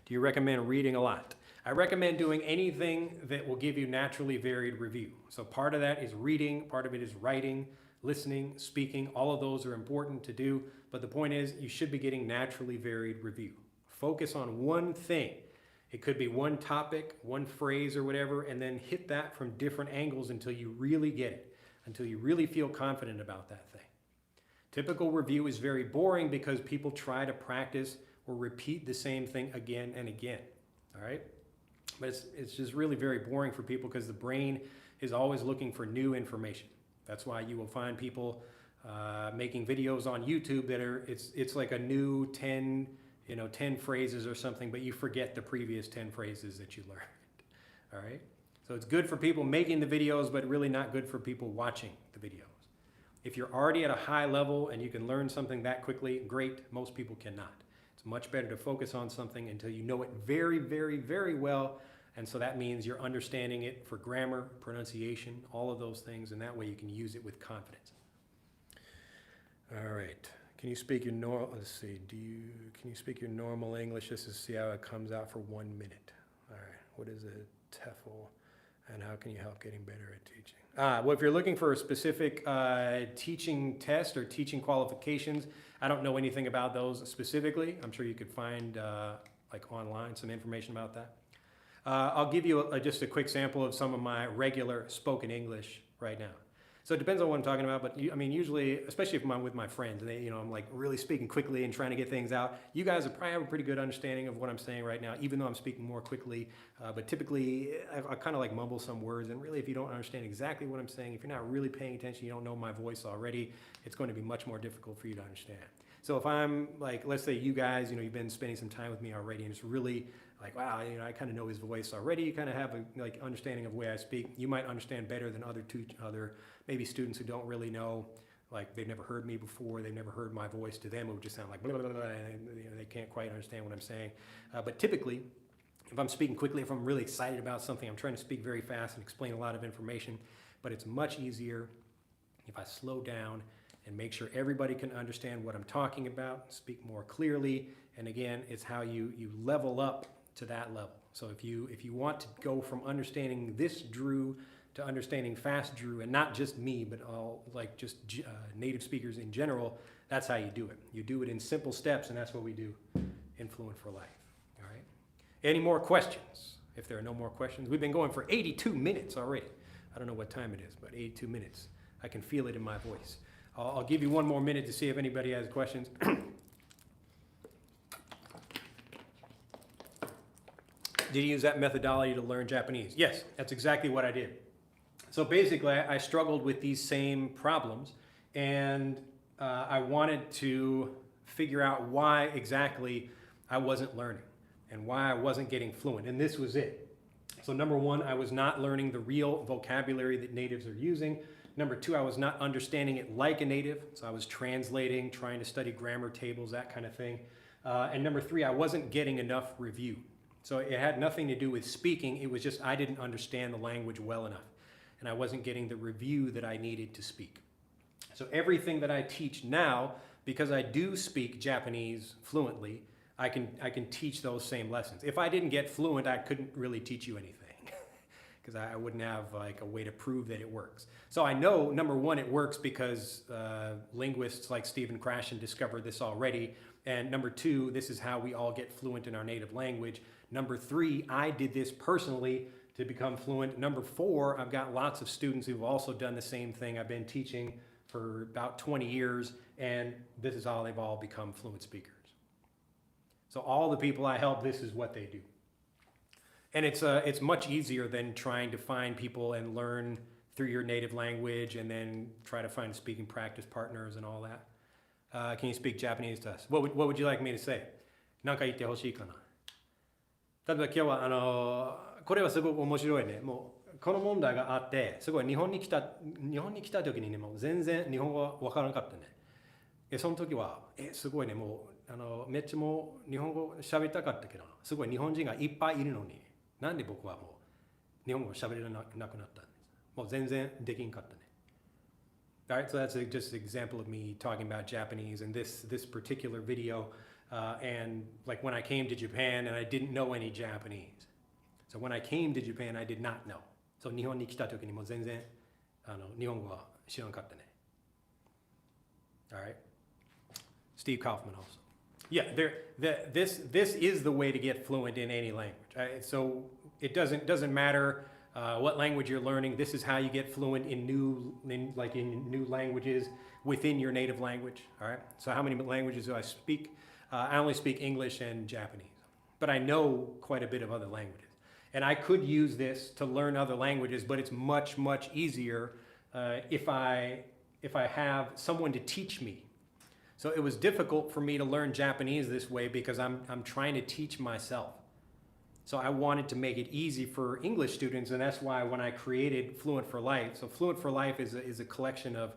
Do you recommend reading a lot? I recommend doing anything that will give you naturally varied review. So part of that is reading, part of it is writing, listening, speaking. All of those are important to do, but the point is you should be getting naturally varied review. Focus on one thing. It could be one topic, one phrase or whatever, and then hit that from different angles until you really get it, until you really feel confident about that thing. Typical review is very boring because people try to practice or repeat the same thing again and again, all right? But it's just really very boring for people because the brain is always looking for new information. That's why you will find people making videos on YouTube that are, it's like a new 10 phrases or something, but you forget the previous 10 phrases that you learned, all right? So it's good for people making the videos, but really not good for people watching the videos. If you're already at a high level and you can learn something that quickly, great. Most people cannot. It's much better to focus on something until you know it very, very, very well. And so that means you're understanding it for grammar, pronunciation, all of those things, and that way you can use it with confidence. All right. Can you speak your normal, let's see, can you speak your normal English just to see how it comes out for 1 minute? All right. What is a TEFL? And how can you help getting better at teaching? Well, if you're looking for a specific teaching test or teaching qualifications, I don't know anything about those specifically. I'm sure you could find like online some information about that. I'll give you just a quick sample of some of my regular spoken English right now. So it depends on what I'm talking about, but I mean, usually, especially if I'm with my friends and they, I'm like really speaking quickly and trying to get things out, you guys will probably have a pretty good understanding of what I'm saying right now, even though I'm speaking more quickly. But typically, I kind of like mumble some words, and really, if you don't understand exactly what I'm saying, if you're not really paying attention, you don't know my voice already, it's going to be much more difficult for you to understand. So if I'm like, let's say you guys, you've been spending some time with me already, and it's really like, wow, I kind of know his voice already. You kind of have a like understanding of the way I speak. You might understand better than other maybe students who don't really know, like they've never heard me before, they've never heard my voice. To them, it would just sound like blah, blah, blah, and they can't quite understand what I'm saying. But typically, if I'm speaking quickly, if I'm really excited about something, I'm trying to speak very fast and explain a lot of information. But it's much easier if I slow down and make sure everybody can understand what I'm talking about, speak more clearly. And again, it's how you level up to that level. So if you want to go from understanding this Drew to understanding fast Drew, and not just me, but all like just native speakers in general, that's how you do it. You do it in simple steps, and that's what we do in Fluent for Life. All right. Any more questions? If there are no more questions, we've been going for 82 minutes already. I don't know what time it is, but 82 minutes. I can feel it in my voice. I'll give you one more minute to see if anybody has questions. Did you use that methodology to learn Japanese? Yes, that's exactly what I did. So basically, I struggled with these same problems, and I wanted to figure out why exactly I wasn't learning and why I wasn't getting fluent, and this was it. So number one, I was not learning the real vocabulary that natives are using. Number two, I was not understanding it like a native, so I was translating, trying to study grammar tables, that kind of thing. And number three, I wasn't getting enough review. So it had nothing to do with speaking, it was just I didn't understand the language well enough, and I wasn't getting the review that I needed to speak. So everything that I teach now, because I do speak Japanese fluently, I can teach those same lessons. If I didn't get fluent, I couldn't really teach you anything, because I wouldn't have like a way to prove that it works. So I know, number one, it works because linguists like Stephen Krashen discovered this already, And number 2, this is how we all get fluent in our native language. Number 3, I did this personally to become fluent. Number 4, I've got lots of students who've also done the same thing. I've been teaching for about 20 years, and this is how they've all become fluent speakers. So all the people I help, this is what they do. And it's much easier than trying to find people and learn through your native language and then try to find speaking practice partners and all that. Can you speak Japanese to us? What would you like me to say? 何か言ってほしいかな。例えば今日はこれはすごく面白いね。もうこの問題があって、すごい日本に来た時にね、もう全然日本語は分からなかったね。その時はすごいね、もうめっちゃもう日本語喋りたかったけど、すごい日本人がいっぱいいるのに、なんで僕はもう日本語喋れなくなったんです。もう全然できんかったね。Alright, so that's just an example of me talking about Japanese in this particular video. And like when I came to Japan and I didn't know any Japanese. So when I came to Japan, I did not know. So 日本に来た時にも全然日本語は知らなかったね。Alright. Steve Kaufman also. Yeah, this is the way to get fluent in any language. So it doesn't matter what language you're learning. This is how you get fluent in new languages within your native language. All right. So how many languages do I speak? I only speak English and Japanese, but I know quite a bit of other languages. And I could use this to learn other languages, but it's much easier if I have someone to teach me. So it was difficult for me to learn Japanese this way because I'm trying to teach myself. So I wanted to make it easy for English students, and that's why when I created Fluent for Life, so Fluent for Life is a collection of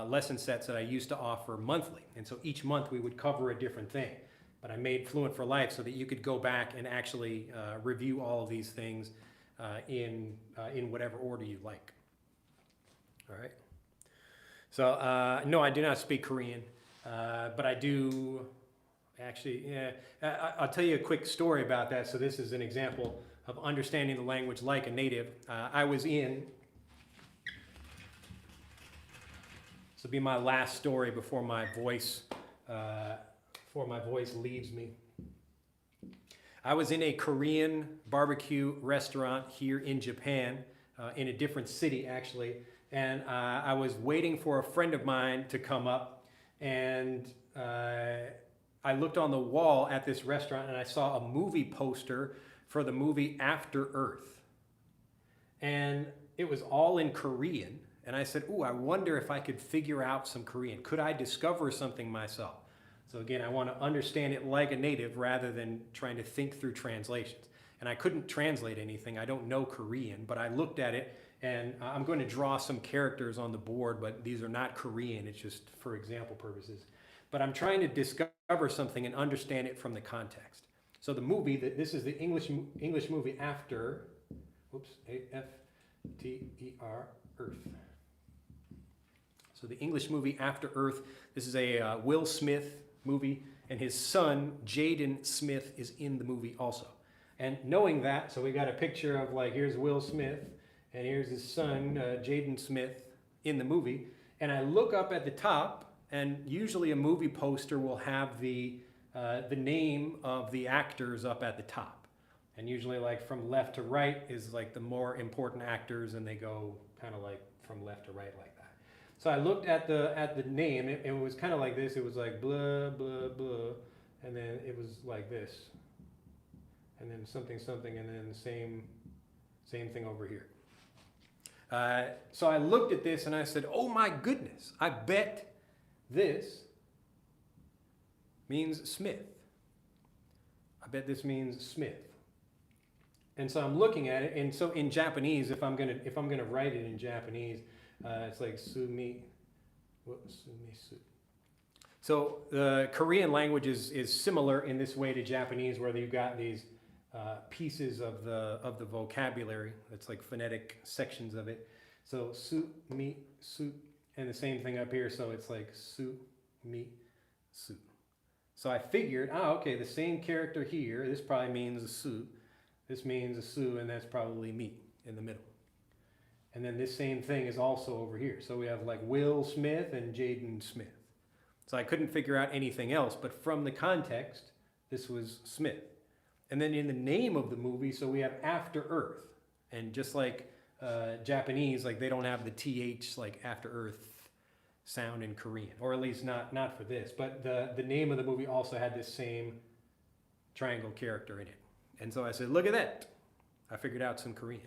lesson sets that I used to offer monthly. And so each month we would cover a different thing. But I made Fluent for Life so that you could go back and actually review all of these things in whatever order you like. All right. So no, I do not speak Korean, but I do. Actually, yeah, I'll tell you a quick story about that. So this is an example of understanding the language like a native. I was in, this will be my last story before my voice leaves me. I was in a Korean barbecue restaurant here in Japan, in a different city actually, and I was waiting for a friend of mine to come up, and I looked on the wall at this restaurant and I saw a movie poster for the movie After Earth. And it was all in Korean. And I said, ooh, I wonder if I could figure out some Korean. Could I discover something myself? So again, I want to understand it like a native rather than trying to think through translations. And I couldn't translate anything. I don't know Korean, but I looked at it and I'm going to draw some characters on the board, but these are not Korean. It's just for example purposes. But I'm trying to discover something and understand it from the context. So the movie, this is the English movie After, A-F-T-E-R, Earth. So the English movie After Earth, this is a Will Smith movie, and his son, Jaden Smith, is in the movie also. And knowing that, so we got a picture of like, here's Will Smith, and here's his son, Jaden Smith, in the movie. And I look up at the top, and usually a movie poster will have the name of the actors up at the top. And usually like from left to right is like the more important actors, and they go kind of like from left to right like that. So I looked at the name, it was kind of like this. It was like blah, blah, blah, and then it was like this. And then something, and then the same thing over here. So I looked at this and I said, oh my goodness, I bet this means Smith. I bet this means Smith. And so I'm looking at it, and so in Japanese, if I'm gonna write it in Japanese, it's like sumisu. So the Korean language is similar in this way to Japanese, where you've got these pieces of the vocabulary. That's like phonetic sections of it. So su, mi, su. And the same thing up here, so it's like su, mi, su. So I figured, okay, the same character here, this probably means a su, this means a su, and that's probably me in the middle. And then this same thing is also over here. So we have like Will Smith and Jaden Smith. So I couldn't figure out anything else, but from the context, this was Smith. And then in the name of the movie, so we have After Earth. And just like Japanese, like they don't have the TH like After Earth sound in Korean, or at least not for this. But the name of the movie also had this same triangle character in it. And so I said, look at that. I figured out some Korean.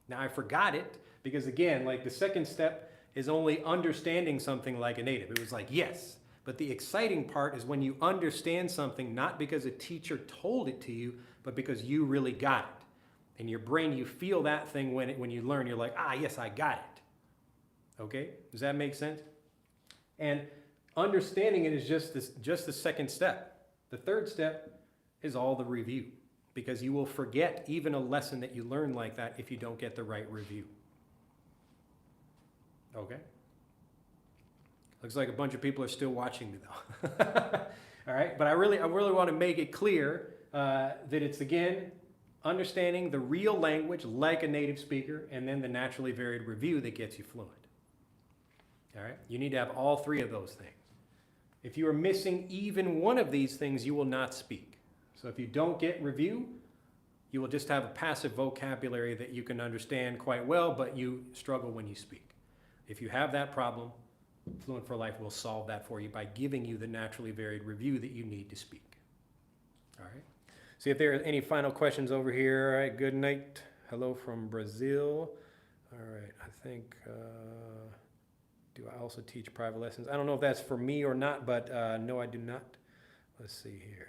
Now I forgot it because again, like the second step is only understanding something like a native. It was like, yes. But the exciting part is when you understand something, not because a teacher told it to you, but because you really got it. In your brain, you feel that thing when you learn, you're like, ah, yes, I got it. Okay? Does that make sense? And understanding it is just the second step. The third step is all the review, because you will forget even a lesson that you learn like that if you don't get the right review. Okay? Looks like a bunch of people are still watching me though. All right, but I really want to make it clear that it's again understanding the real language like a native speaker, and then the naturally varied review that gets you fluent. All right, you need to have all three of those things. If you are missing even one of these things, you will not speak. So if you don't get review, you will just have a passive vocabulary that you can understand quite well, but you struggle when you speak. If you have that problem, Fluent for Life will solve that for you by giving you the naturally varied review that you need to speak. All right. See if there are any final questions over here. All right. Good night. Hello from Brazil. All right. I think, do I also teach private lessons? I don't know if that's for me or not, but no, I do not. Let's see here.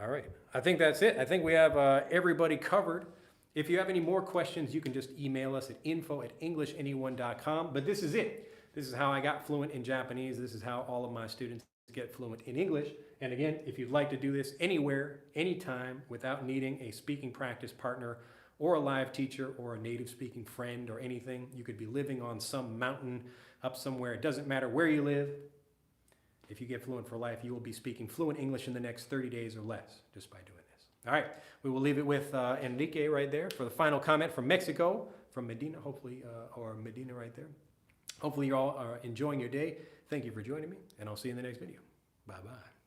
All right. I think that's it. I think we have everybody covered. If you have any more questions, you can just email us at info@englishanyone.com. But this is it. This is how I got fluent in Japanese. This is how all of my students get fluent in English. And again, if you'd like to do this anywhere, anytime, without needing a speaking practice partner or a live teacher or a native speaking friend or anything, you could be living on some mountain up somewhere. It doesn't matter where you live. If you get Fluent for Life, you will be speaking fluent English in the next 30 days or less just by doing this. All right, we will leave it with Enrique right there for the final comment from Mexico, from Medina, hopefully, or Medina right there. Hopefully you all are enjoying your day. Thank you for joining me, and I'll see you in the next video. Bye-bye.